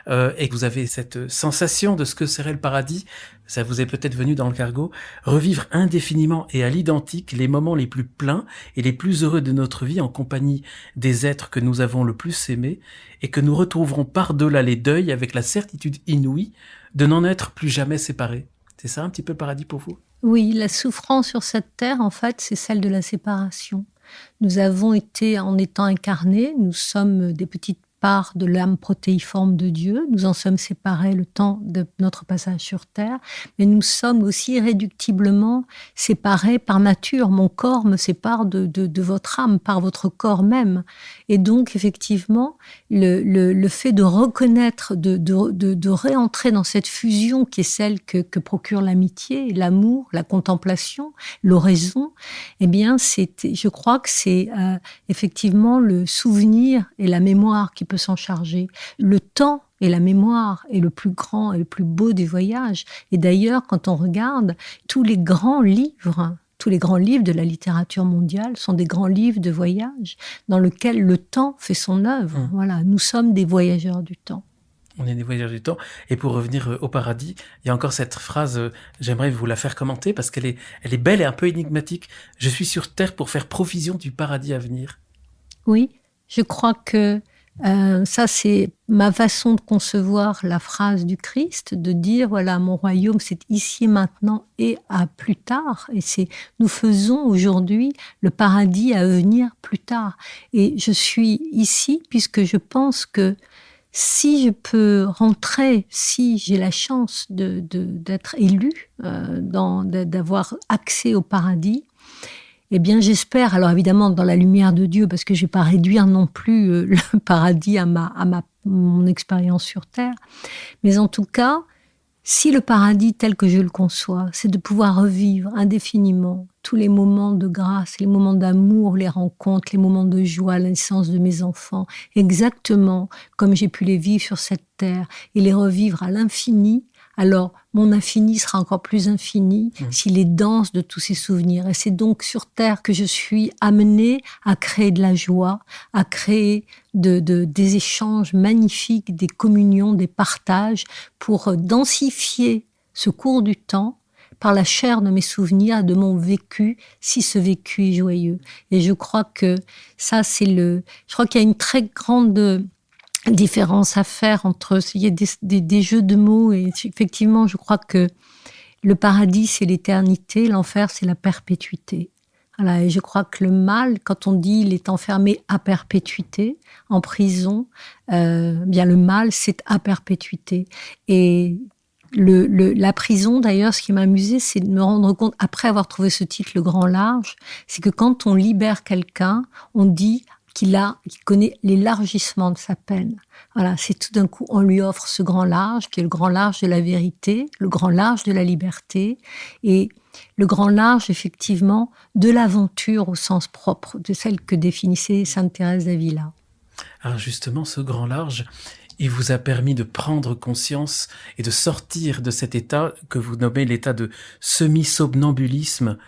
et que vous avez cette sensation de ce que serait le paradis. Ça vous est peut-être venu dans le cargo. Revivre indéfiniment et à l'identique les moments les plus pleins et les plus heureux de notre vie en compagnie des êtres que nous avons le plus aimés et que nous retrouverons par-delà les deuils avec la certitude inouïe de n'en être plus jamais séparés. C'est ça un petit peu le paradis pour vous ? Oui, la souffrance sur cette terre, en fait, c'est celle de la séparation. Nous avons été, en étant incarnés, nous sommes des petites parts de l'âme protéiforme de Dieu. Nous en sommes séparés le temps de notre passage sur terre, mais nous sommes aussi irréductiblement séparés par nature. Mon corps me sépare de votre âme, par votre corps même. Et donc, effectivement, le fait de reconnaître, de réentrer dans cette fusion qui est celle que procure l'amitié, l'amour, la contemplation, l'oraison, eh bien, je crois que c'est effectivement le souvenir et la mémoire qui peut s'en charger. Le temps et la mémoire est le plus grand et le plus beau des voyages. Et d'ailleurs, quand on regarde tous les grands livres de la littérature mondiale sont des grands livres de voyage dans lesquels le temps fait son œuvre. Voilà, nous sommes des voyageurs du temps. On est des voyageurs du temps. Et pour revenir au paradis, il y a encore cette phrase, j'aimerais vous la faire commenter parce qu'elle est belle et un peu énigmatique. « Je suis sur terre pour faire provision du paradis à venir. » Oui, je crois que ça, c'est ma façon de concevoir la phrase du Christ, de dire, voilà, mon royaume, c'est ici et maintenant et à plus tard. Et nous faisons aujourd'hui le paradis à venir plus tard. Et je suis ici puisque je pense que si je peux rentrer, si j'ai la chance d'être élue, d'avoir accès au paradis, eh bien, j'espère, alors évidemment dans la lumière de Dieu, parce que je ne vais pas réduire non plus le paradis à mon expérience sur Terre, mais en tout cas, si le paradis tel que je le conçois, c'est de pouvoir revivre indéfiniment tous les moments de grâce, les moments d'amour, les rencontres, les moments de joie, la naissance de mes enfants, exactement comme j'ai pu les vivre sur cette terre et les revivre à l'infini, alors mon infini sera encore plus infini s'il est dense de tous ces souvenirs. Et c'est donc sur Terre que je suis amenée à créer de la joie, à créer des échanges magnifiques, des communions, des partages, pour densifier ce cours du temps par la chair de mes souvenirs, de mon vécu, si ce vécu est joyeux. Et je crois que ça, je crois qu'il y a une très grande différence à faire entre il y a des jeux de mots, et effectivement je crois que le paradis c'est l'éternité, l'enfer c'est la perpétuité. Voilà, et je crois que le mal, quand on dit il est enfermé à perpétuité en prison, bien le mal c'est à perpétuité. Et la prison d'ailleurs, ce qui m'a amusé, c'est de me rendre compte après avoir trouvé ce titre Le Grand Large, c'est que quand on libère quelqu'un, on dit qu'il connaît l'élargissement de sa peine. Voilà, c'est tout d'un coup, on lui offre ce grand large, qui est le grand large de la vérité, le grand large de la liberté, et le grand large, effectivement, de l'aventure au sens propre, de celle que définissait Sainte Thérèse d'Avila. Alors justement, ce grand large, il vous a permis de prendre conscience et de sortir de cet état que vous nommez l'état de semi-somnambulisme,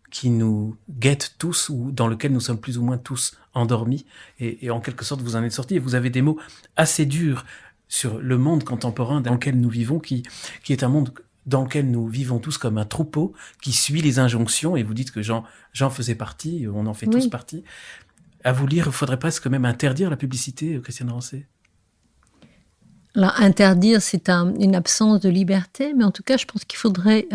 qui nous guette tous, ou dans lequel nous sommes plus ou moins tous endormis, et en quelque sorte vous en êtes sortis, et vous avez des mots assez durs sur le monde contemporain dans lequel nous vivons, qui est un monde dans lequel nous vivons tous comme un troupeau qui suit les injonctions, et vous dites que j'en faisais partie, on en fait tous partie. À vous lire, il faudrait presque même interdire la publicité, Christiane Rancé. Alors, interdire, c'est une absence de liberté, mais en tout cas, je pense qu'il faudrait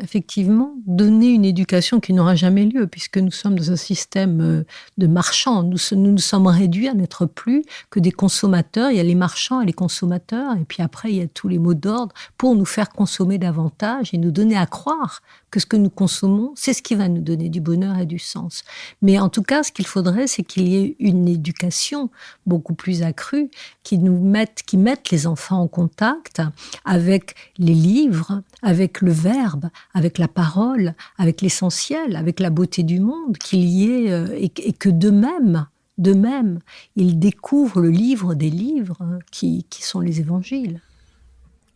effectivement donner une éducation qui n'aura jamais lieu, puisque nous sommes dans un système de marchands. Nous nous sommes réduits à n'être plus que des consommateurs. Il y a les marchands et les consommateurs, et puis après, il y a tous les mots d'ordre pour nous faire consommer davantage et nous donner à croire que ce que nous consommons, c'est ce qui va nous donner du bonheur et du sens. Mais en tout cas, ce qu'il faudrait, c'est qu'il y ait une éducation beaucoup plus accrue qui mette les enfants en contact avec les livres, avec le verbe, avec la parole, avec l'essentiel, avec la beauté du monde, qu'il y ait et que de même, ils découvrent le livre des livres qui sont les évangiles.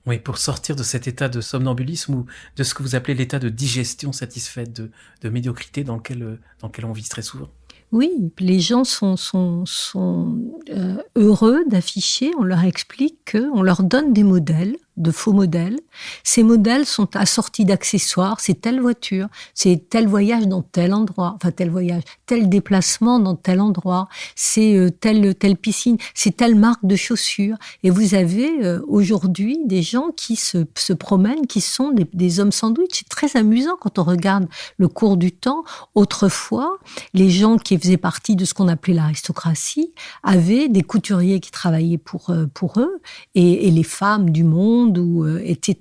Oui, pour sortir de cet état de somnambulisme ou de ce que vous appelez l'état de digestion satisfaite, de médiocrité dans lequel on vit très souvent. Oui, les gens sont heureux d'afficher, on leur explique qu'on leur donne des modèles, de faux modèles. Ces modèles sont assortis d'accessoires, c'est telle voiture, c'est tel voyage dans tel endroit, enfin tel voyage, tel déplacement dans tel endroit, c'est telle piscine, c'est telle marque de chaussures. Et vous avez aujourd'hui des gens qui se promènent, qui sont des hommes sandwich. C'est très amusant quand on regarde le cours du temps. Autrefois, les gens qui faisaient partie de ce qu'on appelait l'aristocratie avaient des couturiers qui travaillaient pour eux, et les femmes du monde étaient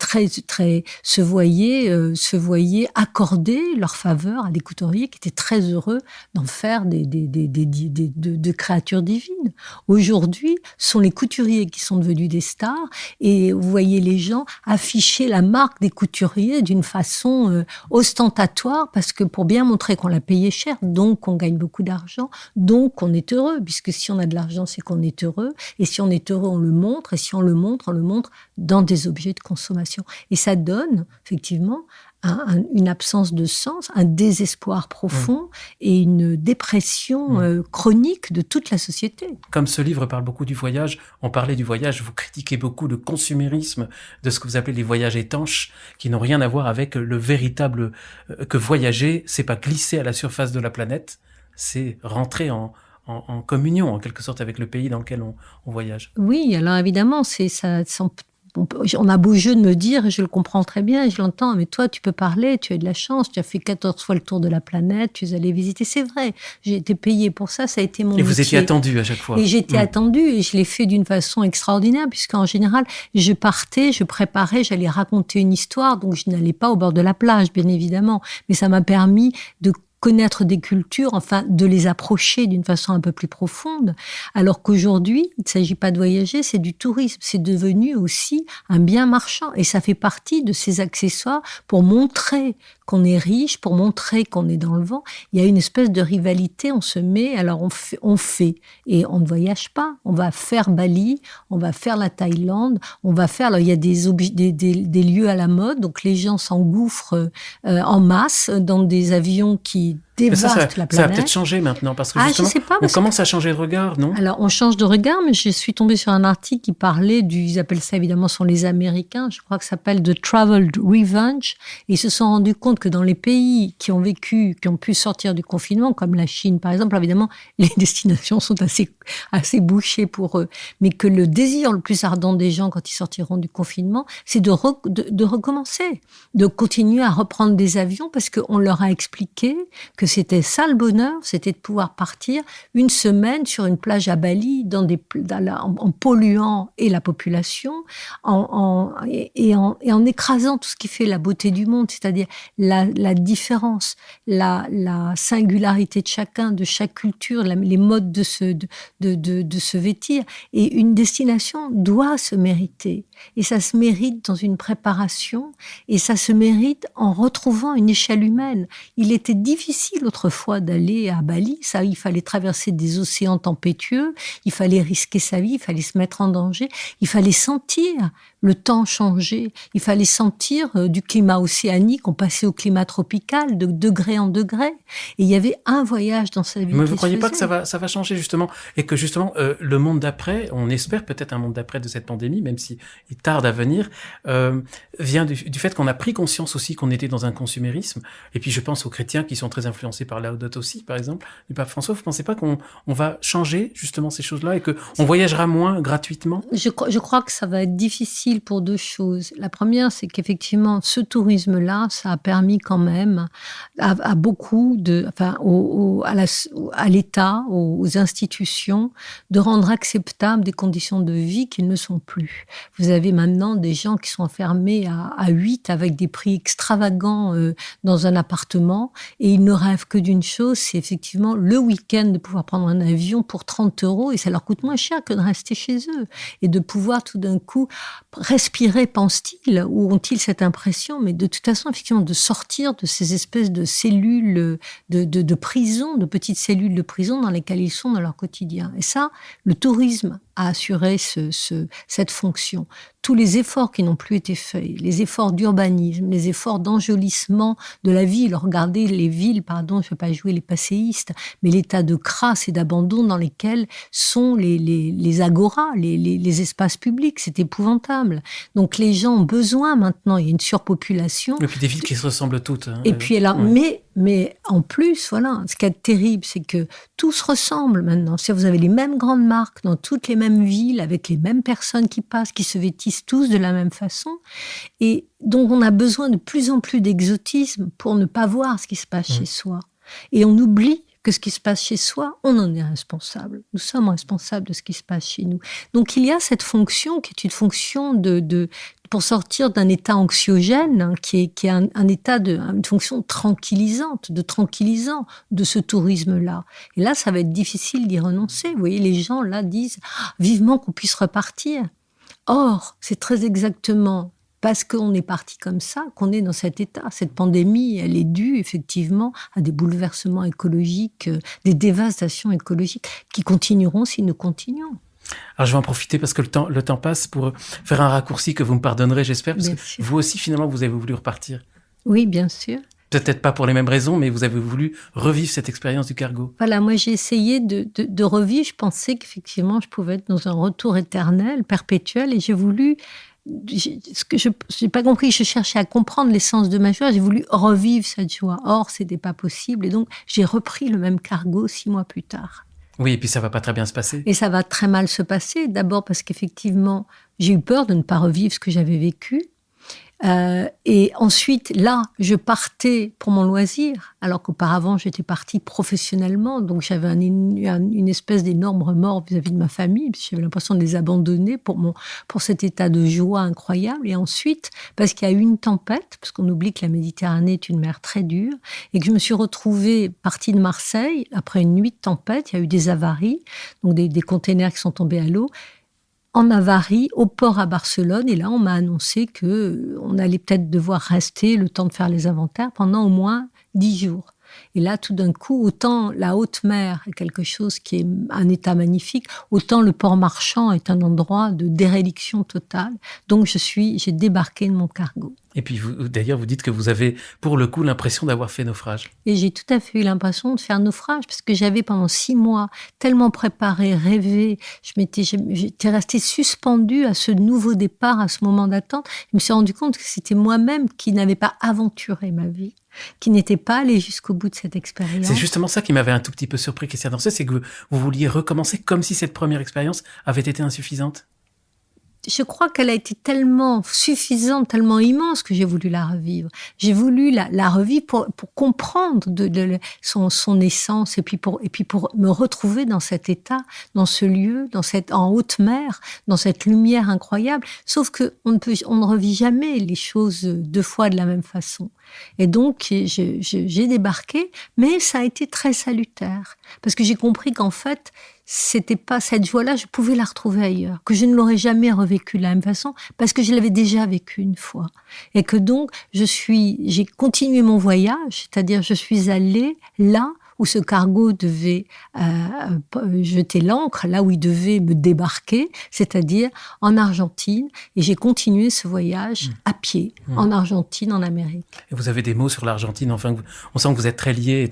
se voyaient accorder leur faveur à des couturiers qui étaient très heureux d'en faire de créatures divines. Aujourd'hui, ce sont les couturiers qui sont devenus des stars, et vous voyez les gens afficher la marque des couturiers d'une façon ostentatoire, parce que pour bien montrer qu'on l'a payé cher, donc on gagne beaucoup d'argent, donc on est heureux, puisque si on a de l'argent, c'est qu'on est heureux, et si on est heureux, on le montre, et si on le montre dans des objets de consommation. Et ça donne, effectivement, une absence de sens, un désespoir profond et une dépression chronique de toute la société. Comme ce livre parle beaucoup du voyage, on parlait du voyage, vous critiquez beaucoup le consumérisme de ce que vous appelez les voyages étanches, qui n'ont rien à voir avec le véritable... que voyager, c'est pas glisser à la surface de la planète, c'est rentrer en en communion, en quelque sorte, avec le pays dans lequel on voyage. Oui, alors évidemment, c'est ça. On a beau jeu de me dire, et je le comprends très bien, et je l'entends, mais toi, tu peux parler, tu as de la chance, tu as fait 14 fois le tour de la planète, tu es allé visiter. C'est vrai, j'ai été payée pour ça, ça a été mon métier. Et vous étiez attendue à chaque fois. Et j'étais attendue, et je l'ai fait d'une façon extraordinaire, puisqu'en général, je partais, je préparais, j'allais raconter une histoire, donc je n'allais pas au bord de la plage, bien évidemment, mais ça m'a permis de connaître des cultures, enfin de les approcher d'une façon un peu plus profonde, alors qu'aujourd'hui, il ne s'agit pas de voyager, c'est du tourisme. C'est devenu aussi un bien marchand et ça fait partie de ces accessoires pour montrer qu'on est riche, pour montrer qu'on est dans le vent. Il y a une espèce de rivalité, on se met, alors on fait et on ne voyage pas. On va faire Bali, on va faire la Thaïlande, on va faire, alors il y a des lieux à la mode, donc les gens s'engouffrent en masse dans des avions qui dévastent la planète. Ça a peut-être changé maintenant, parce que justement, je sais pas, on commence à changer de regard, non? Alors, on change de regard, mais je suis tombée sur un article qui parlait ils appellent ça évidemment, sont les Américains, je crois que ça s'appelle The Traveled Revenge, et ils se sont rendus compte que dans les pays qui ont pu sortir du confinement, comme la Chine par exemple, évidemment, les destinations sont assez bouchées pour eux, mais que le désir le plus ardent des gens quand ils sortiront du confinement, c'est de recommencer, de continuer à reprendre des avions, parce qu'on leur a expliqué que c'était ça le bonheur, c'était de pouvoir partir une semaine sur une plage à Bali en polluant et la population, et en écrasant tout ce qui fait la beauté du monde, c'est-à-dire la différence, la singularité de chacun, de chaque culture, les modes de se vêtir. Et une destination doit se mériter. Et ça se mérite dans une préparation, et ça se mérite en retrouvant une échelle humaine. Il était difficile autrefois d'aller à Bali, ça, il fallait traverser des océans tempétueux, il fallait risquer sa vie, il fallait se mettre en danger, il fallait sentir le temps changer, il fallait sentir du climat océanique, on passait au climat tropical, de degré en degré, et il y avait un voyage dans sa vie. Mais vous ne croyez pas que ça va changer justement, et que justement le monde d'après, on espère peut-être un monde d'après de cette pandémie, même si il tarde à venir, vient du fait qu'on a pris conscience aussi qu'on était dans un consumérisme, et puis je pense aux chrétiens qui sont très influencés par Laudato aussi, par exemple, du pape François. Vous ne pensez pas qu'on va changer justement ces choses-là, et qu'on voyagera moins gratuitement? Je crois que ça va être difficile pour deux choses. La première, c'est qu'effectivement, ce tourisme-là, ça a permis quand même à beaucoup à l'État, aux institutions, de rendre acceptables des conditions de vie qui ne sont plus. Vous avez maintenant des gens qui sont enfermés à 8 avec des prix extravagants dans un appartement, et ils ne rêvent que d'une chose, c'est effectivement le week-end de pouvoir prendre un avion pour 30 €, et ça leur coûte moins cher que de rester chez eux, et de pouvoir tout d'un coup respirer, pensent-ils, ou ont-ils cette impression, mais de toute façon, effectivement, de sortir de ces espèces de cellules de prison, de petites cellules de prison dans lesquelles ils sont dans leur quotidien. Et ça, le tourisme a assuré cette fonction. Tous les efforts qui n'ont plus été faits, les efforts d'urbanisme, les efforts d'enjolissement de la ville. Regardez les villes, pardon, je ne vais pas jouer les passéistes, mais l'état de crasse et d'abandon dans lesquels sont les agoras, les espaces publics. C'est épouvantable. Donc les gens ont besoin maintenant, il y a une surpopulation. Et puis des villes qui se ressemblent toutes. Hein, et puis là, mais en plus, voilà, ce qui est terrible, c'est que tout se ressemble maintenant. Si vous avez les mêmes grandes marques dans toutes les mêmes villes, avec les mêmes personnes qui passent, qui se vêtissent tous de la même façon. Et donc, on a besoin de plus en plus d'exotisme pour ne pas voir ce qui se passe chez soi. Et on oublie que ce qui se passe chez soi, on en est responsable. Nous sommes responsables de ce qui se passe chez nous. Donc, il y a cette fonction qui est une fonction pour sortir d'un état anxiogène, qui est un état une fonction tranquillisant de ce tourisme-là. Et là, ça va être difficile d'y renoncer. Vous voyez, les gens, là, disent vivement qu'on puisse repartir. Or, c'est très exactement parce qu'on est parti comme ça qu'on est dans cet état. Cette pandémie, elle est due effectivement à des bouleversements écologiques, des dévastations écologiques qui continueront si nous continuons. Alors je vais en profiter parce que le temps passe pour faire un raccourci que vous me pardonnerez, j'espère, parce bien que sûr. Vous aussi, finalement, vous avez voulu repartir. Oui, bien sûr. Peut-être pas pour les mêmes raisons, mais vous avez voulu revivre cette expérience du cargo. Voilà, moi j'ai essayé de revivre. Je pensais qu'effectivement, je pouvais être dans un retour éternel, perpétuel, et j'ai voulu... Ce que je n'ai pas compris, je cherchais à comprendre l'essence de ma joie, j'ai voulu revivre cette joie. Or, ce n'était pas possible, et donc j'ai repris le même cargo 6 mois plus tard. Oui, et puis ça va pas très bien se passer. Et ça va très mal se passer. D'abord parce qu'effectivement, j'ai eu peur de ne pas revivre ce que j'avais vécu. Et ensuite, là, je partais pour mon loisir, alors qu'auparavant, j'étais partie professionnellement. Donc, j'avais une espèce d'énorme remords vis-à-vis de ma famille, parce que j'avais l'impression de les abandonner pour cet état de joie incroyable. Et ensuite, parce qu'il y a eu une tempête, parce qu'on oublie que la Méditerranée est une mer très dure, et que je me suis retrouvée partie de Marseille, après une nuit de tempête, il y a eu des avaries, donc des containers qui sont tombés à l'eau, en avarie au port à Barcelone. Et là, on m'a annoncé qu'on allait peut-être devoir rester le temps de faire les inventaires pendant au moins 10 jours. Et là, tout d'un coup, autant la haute mer est quelque chose qui est un état magnifique, autant le port marchand est un endroit de déréliction totale. Donc, j'ai débarqué de mon cargo. Et puis, d'ailleurs, vous dites que vous avez, pour le coup, l'impression d'avoir fait naufrage. Et j'ai tout à fait eu l'impression de faire naufrage, parce que j'avais pendant 6 mois tellement préparé, rêvé, j'étais restée suspendue à ce nouveau départ, à ce moment d'attente. Je me suis rendu compte que c'était moi-même qui n'avais pas aventuré ma vie, qui n'était pas allée jusqu'au bout de cette expérience. C'est justement ça qui m'avait un tout petit peu surpris, Christiane Rancé, c'est que vous vouliez recommencer comme si cette première expérience avait été insuffisante. Je crois qu'elle a été tellement suffisante, tellement immense que j'ai voulu la revivre. J'ai voulu la revivre pour comprendre son essence et puis pour me retrouver dans cet état, dans ce lieu, en haute mer, dans cette lumière incroyable. Sauf que on ne revit jamais les choses 2 fois de la même façon. Et donc, j'ai débarqué, mais ça a été très salutaire. Parce que j'ai compris qu'en fait, c'était pas cette joie-là, je pouvais la retrouver ailleurs, que je ne l'aurais jamais revécue de la même façon, parce que je l'avais déjà vécue une fois. Et que donc, j'ai continué mon voyage, c'est-à-dire je suis allée là où ce cargo devait jeter l'ancre, là où il devait me débarquer, c'est-à-dire en Argentine. Et j'ai continué ce voyage à pied, en Argentine, en Amérique. Et vous avez des mots sur l'Argentine, enfin, on sent que vous êtes très lié,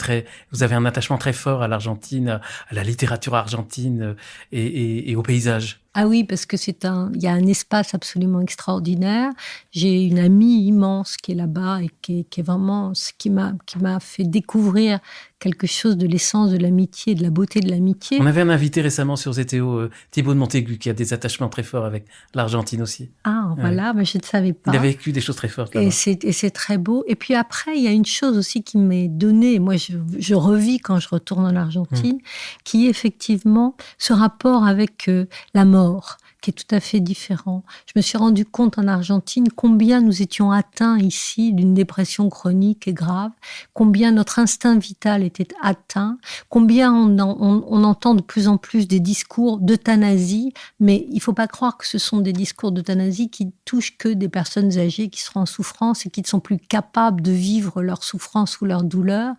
vous avez un attachement très fort à l'Argentine, à la littérature argentine et au paysage. Ah oui, parce que il y a un espace absolument extraordinaire. J'ai une amie immense qui est là-bas et qui est vraiment ce qui m'a fait découvrir quelque chose de l'essence de l'amitié, de la beauté de l'amitié. On avait un invité récemment sur ZTO, Thibaut de Montaigu, qui a des attachements très forts avec l'Argentine aussi. Ah, voilà, mais je ne savais pas. Il a vécu des choses très fortes là-bas. Et c'est très beau. Et puis après, il y a une chose aussi qui m'est donnée, moi je revis quand je retourne en Argentine, qui est effectivement ce rapport avec la mort, qui est tout à fait différent. Je me suis rendu compte en Argentine combien nous étions atteints ici d'une dépression chronique et grave, combien notre instinct vital était atteint, combien on entend de plus en plus des discours d'euthanasie, mais il ne faut pas croire que ce sont des discours d'euthanasie qui touchent que des personnes âgées qui seront en souffrance et qui ne sont plus capables de vivre leur souffrance ou leur douleur.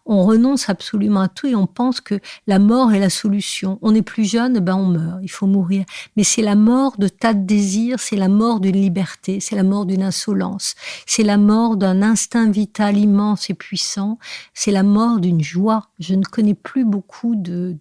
On renonce absolument à tout et on pense que la mort est la solution. On est plus jeune, on meurt, il faut mourir. Mais c'est la mort de tas de désirs, c'est la mort d'une liberté, c'est la mort d'une insolence, c'est la mort d'un instinct vital immense et puissant, c'est la mort d'une joie. Je ne connais plus beaucoup de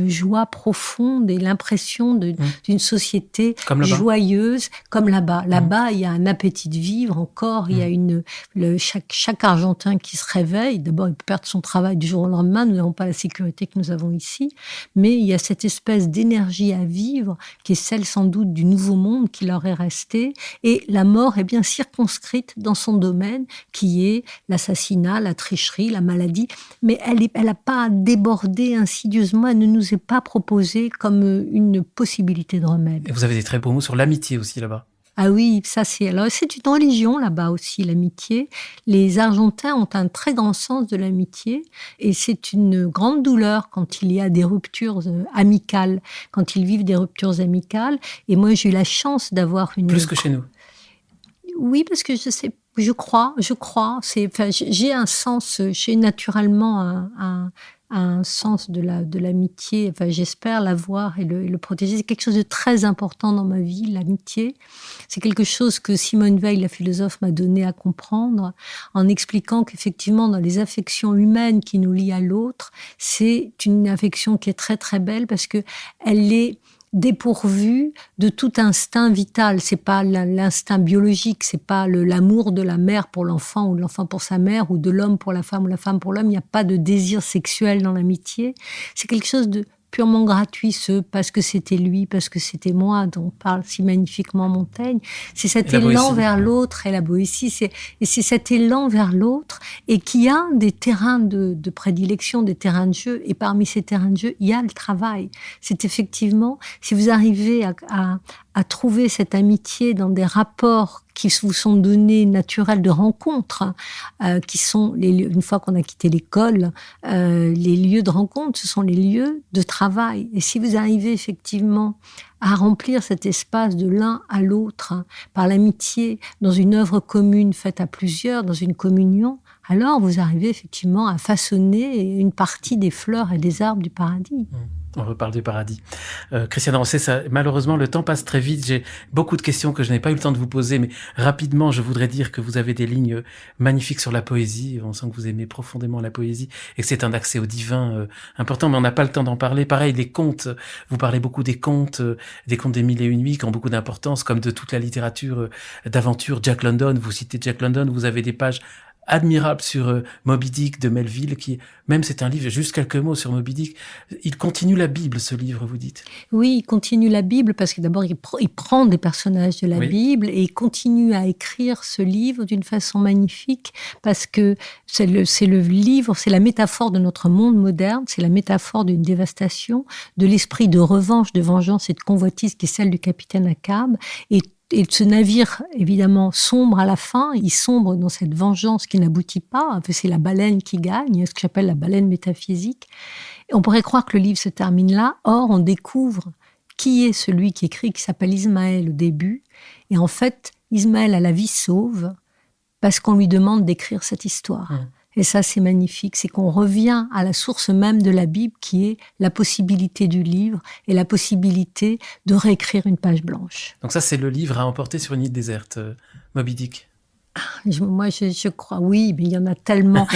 joie profonde et l'impression d'une société joyeuse comme là-bas. Là-bas, il y a un appétit de vivre encore, il y a chaque Argentin qui se réveille, d'abord il peut perdre son travail du jour au lendemain, nous n'avons pas la sécurité que nous avons ici, mais il y a cette espèce d'énergie à vivre qui est celle sans doute du nouveau monde qui leur est resté, et la mort est bien circonscrite dans son domaine qui est l'assassinat, la tricherie, la maladie, mais elle n'a pas débordé insidieusement, elle ne nous est pas proposée comme une possibilité de remède. Et vous avez des très beaux mots sur l'amitié aussi là-bas. Ah oui, c'est une religion là-bas aussi, l'amitié. Les Argentins ont un très grand sens de l'amitié et c'est une grande douleur quand il y a des ruptures amicales, quand ils vivent des ruptures amicales. Et moi, j'ai eu la chance d'avoir une... Plus que chez nous. Oui, parce que je crois. J'ai un sens, j'ai naturellement un sens de l'amitié, j'espère l'avoir et le protéger. C'est quelque chose de très important dans ma vie, l'amitié. C'est quelque chose que Simone Veil, la philosophe, m'a donné à comprendre en expliquant qu'effectivement, dans les affections humaines qui nous lient à l'autre, c'est une affection qui est très très belle parce que elle est dépourvu de tout instinct vital. C'est pas l'instinct biologique, c'est pas l'amour de la mère pour l'enfant ou de l'enfant pour sa mère ou de l'homme pour la femme ou la femme pour l'homme. Il n'y a pas de désir sexuel dans l'amitié. C'est quelque chose de purement gratuit, ce parce que c'était lui, parce que c'était moi, dont parle si magnifiquement Montaigne. C'est cet élan vers l'autre et la Boétie. C'est cet élan vers l'autre et qui a des terrains de prédilection, des terrains de jeu. Et parmi ces terrains de jeu, il y a le travail. C'est effectivement, si vous arrivez à trouver cette amitié dans des rapports qui vous sont donnés naturels de rencontre, qui sont les lieux, une fois qu'on a quitté l'école, les lieux de rencontre, ce sont les lieux de travail. Et si vous arrivez effectivement à remplir cet espace de l'un à l'autre par l'amitié dans une œuvre commune faite à plusieurs, dans une communion, alors vous arrivez effectivement à façonner une partie des fleurs et des arbres du paradis. On reparle du paradis. Christiane Rancé, malheureusement, le temps passe très vite. J'ai beaucoup de questions que je n'ai pas eu le temps de vous poser, mais rapidement, je voudrais dire que vous avez des lignes magnifiques sur la poésie. On sent que vous aimez profondément la poésie et que c'est un accès au divin important, mais on n'a pas le temps d'en parler. Pareil, les contes. Vous parlez beaucoup des contes des Mille et Une Nuits qui ont beaucoup d'importance, comme de toute la littérature d'aventure. Jack London, vous citez Jack London, vous avez des pages admirable sur Moby Dick de Melville, qui même c'est un livre, juste quelques mots sur Moby Dick. Il continue la Bible, ce livre, vous dites? Oui, il continue la Bible parce que d'abord il prend des personnages de la Bible et il continue à écrire ce livre d'une façon magnifique parce que c'est le livre, c'est la métaphore de notre monde moderne, c'est la métaphore d'une dévastation, de l'esprit de revanche, de vengeance et de convoitise qui est celle du capitaine Ahab. Et ce navire, évidemment, sombre à la fin, il sombre dans cette vengeance qui n'aboutit pas. C'est la baleine qui gagne, ce que j'appelle la baleine métaphysique. Et on pourrait croire que le livre se termine là. Or, on découvre qui est celui qui écrit, qui s'appelle Ismaël au début. Et en fait, Ismaël a la vie sauve parce qu'on lui demande d'écrire cette histoire. Et ça, c'est magnifique. C'est qu'on revient à la source même de la Bible, qui est la possibilité du livre et la possibilité de réécrire une page blanche. Donc ça, c'est le livre à emporter sur une île déserte, Moby Dick. Moi, je crois, oui, mais il y en a tellement.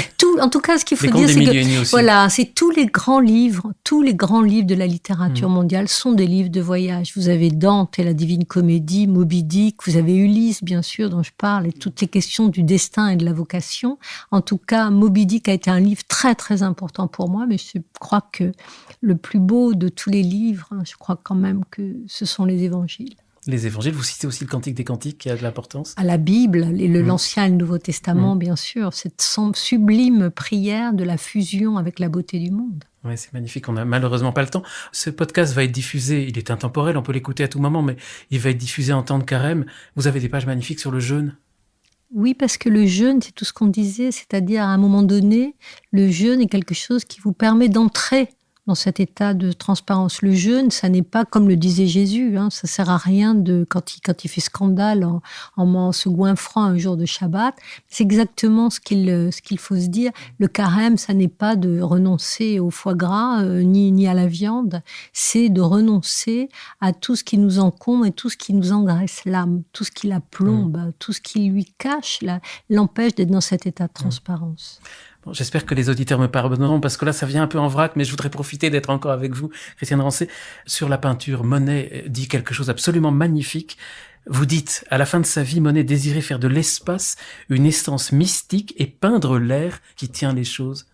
En tout cas, ce qu'il faut dire, c'est que voilà, c'est tous les grands livres de la littérature mondiale sont des livres de voyage. Vous avez Dante et la Divine Comédie, Moby Dick, vous avez Ulysse, bien sûr, dont je parle, et toutes les questions du destin et de la vocation. En tout cas, Moby Dick a été un livre très, très important pour moi, mais je crois que le plus beau de tous les livres, je crois quand même que ce sont les évangiles. Les évangiles, vous citez aussi le Cantique des Cantiques qui a de l'importance. À la Bible, l'Ancien et le Nouveau Testament, bien sûr, cette sublime prière de la fusion avec la beauté du monde. Oui, c'est magnifique, on n'a malheureusement pas le temps. Ce podcast va être diffusé, il est intemporel, on peut l'écouter à tout moment, mais il va être diffusé en temps de carême. Vous avez des pages magnifiques sur le jeûne. Oui, parce que le jeûne, c'est tout ce qu'on disait, c'est-à-dire à un moment donné, le jeûne est quelque chose qui vous permet d'entrer dans cet état de transparence. Le jeûne, ça n'est pas comme le disait Jésus, ça sert à rien quand il fait scandale en se goinfrant un jour de Shabbat. C'est exactement ce qu'il faut se dire. Le carême, ça n'est pas de renoncer au foie gras ni à la viande, c'est de renoncer à tout ce qui nous encombre et tout ce qui nous engraisse l'âme, tout ce qui la plombe, tout ce qui lui cache, l'empêche d'être dans cet état de transparence. Bon, j'espère que les auditeurs me pardonneront parce que là, ça vient un peu en vrac, mais je voudrais profiter d'être encore avec vous, Christiane Rancé. Sur la peinture, Monet dit quelque chose d'absolument magnifique. Vous dites, à la fin de sa vie, Monet désirait faire de l'espace une essence mystique et peindre l'air qui tient les choses.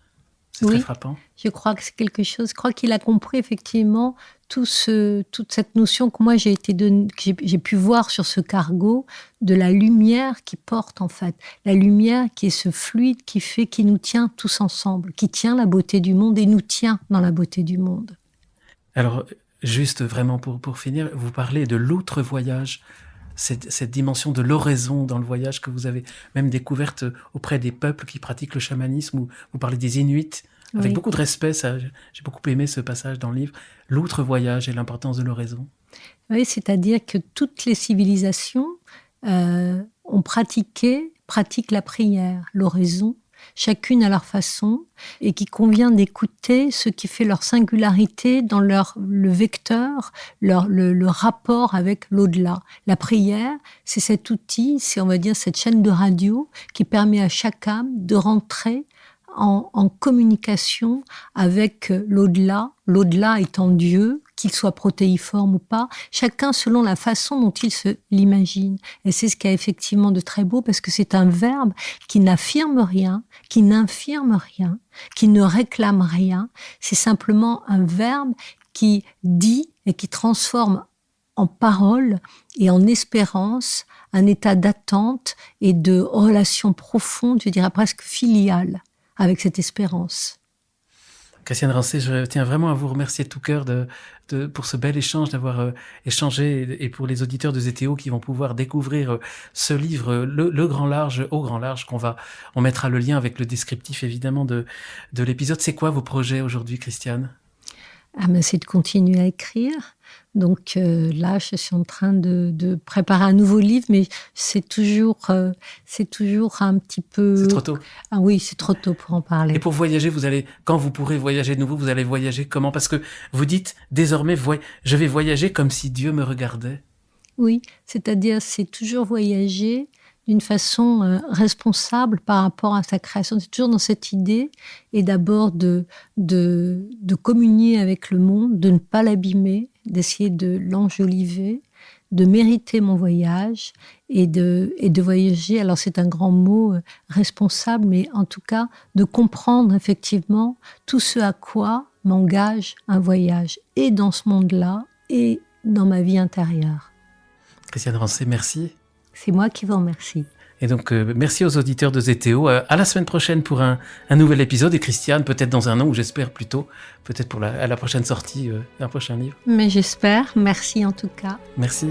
C'est très frappant. Je crois que c'est quelque chose. Je crois qu'il a compris effectivement toute cette notion que moi j'ai pu voir sur ce cargo de la lumière qui porte en fait, la lumière qui est ce fluide qui nous tient tous ensemble, qui tient la beauté du monde et nous tient dans la beauté du monde. Alors juste vraiment pour finir, vous parlez de l'autre voyage. Cette dimension de l'oraison dans le voyage que vous avez même découverte auprès des peuples qui pratiquent le chamanisme, où vous parlez des Inuits, avec beaucoup de respect, ça, j'ai beaucoup aimé ce passage dans le livre, l'autre voyage et l'importance de l'oraison. Oui, c'est-à-dire que toutes les civilisations pratiquent la prière, l'oraison, chacune à leur façon, et qu'il convient d'écouter ce qui fait leur singularité dans le vecteur, le rapport avec l'au-delà. La prière, c'est cet outil, c'est on va dire cette chaîne de radio qui permet à chaque âme de rentrer en communication avec l'au-delà, l'au-delà étant Dieu, qu'il soit protéiforme ou pas, chacun selon la façon dont il se l'imagine. Et c'est ce qu'il y a effectivement de très beau, parce que c'est un verbe qui n'affirme rien, qui n'infirme rien, qui ne réclame rien. C'est simplement un verbe qui dit et qui transforme en parole et en espérance un état d'attente et de relation profonde, je dirais presque filiale, avec cette espérance. Christiane Rancé, je tiens vraiment à vous remercier de tout cœur pour ce bel échange, d'avoir échangé, et pour les auditeurs de ZTO qui vont pouvoir découvrir ce livre, le grand large, au grand large, on mettra le lien avec le descriptif évidemment de l'épisode. C'est quoi vos projets aujourd'hui, Christiane ? C'est de continuer à écrire. Donc là, je suis en train de préparer un nouveau livre, mais c'est toujours un petit peu... C'est trop tôt. Ah oui, c'est trop tôt pour en parler. Et pour voyager, quand vous pourrez voyager de nouveau, vous allez voyager comment ? Parce que vous dites désormais, je vais voyager comme si Dieu me regardait. Oui, c'est-à-dire c'est toujours voyager d'une façon responsable par rapport à sa création. C'est toujours dans cette idée, et d'abord de communier avec le monde, de ne pas l'abîmer, d'essayer de l'enjoliver, de mériter mon voyage et de voyager. Alors c'est un grand mot, responsable, mais en tout cas de comprendre effectivement tout ce à quoi m'engage un voyage, et dans ce monde-là, et dans ma vie intérieure. Christiane Rancé, merci. C'est moi qui vous remercie. Et donc, merci aux auditeurs de ZTO. À la semaine prochaine pour un nouvel épisode. Et Christiane, peut-être dans un an, ou j'espère plutôt, peut-être à la prochaine sortie d'un prochain livre. Mais j'espère. Merci en tout cas. Merci.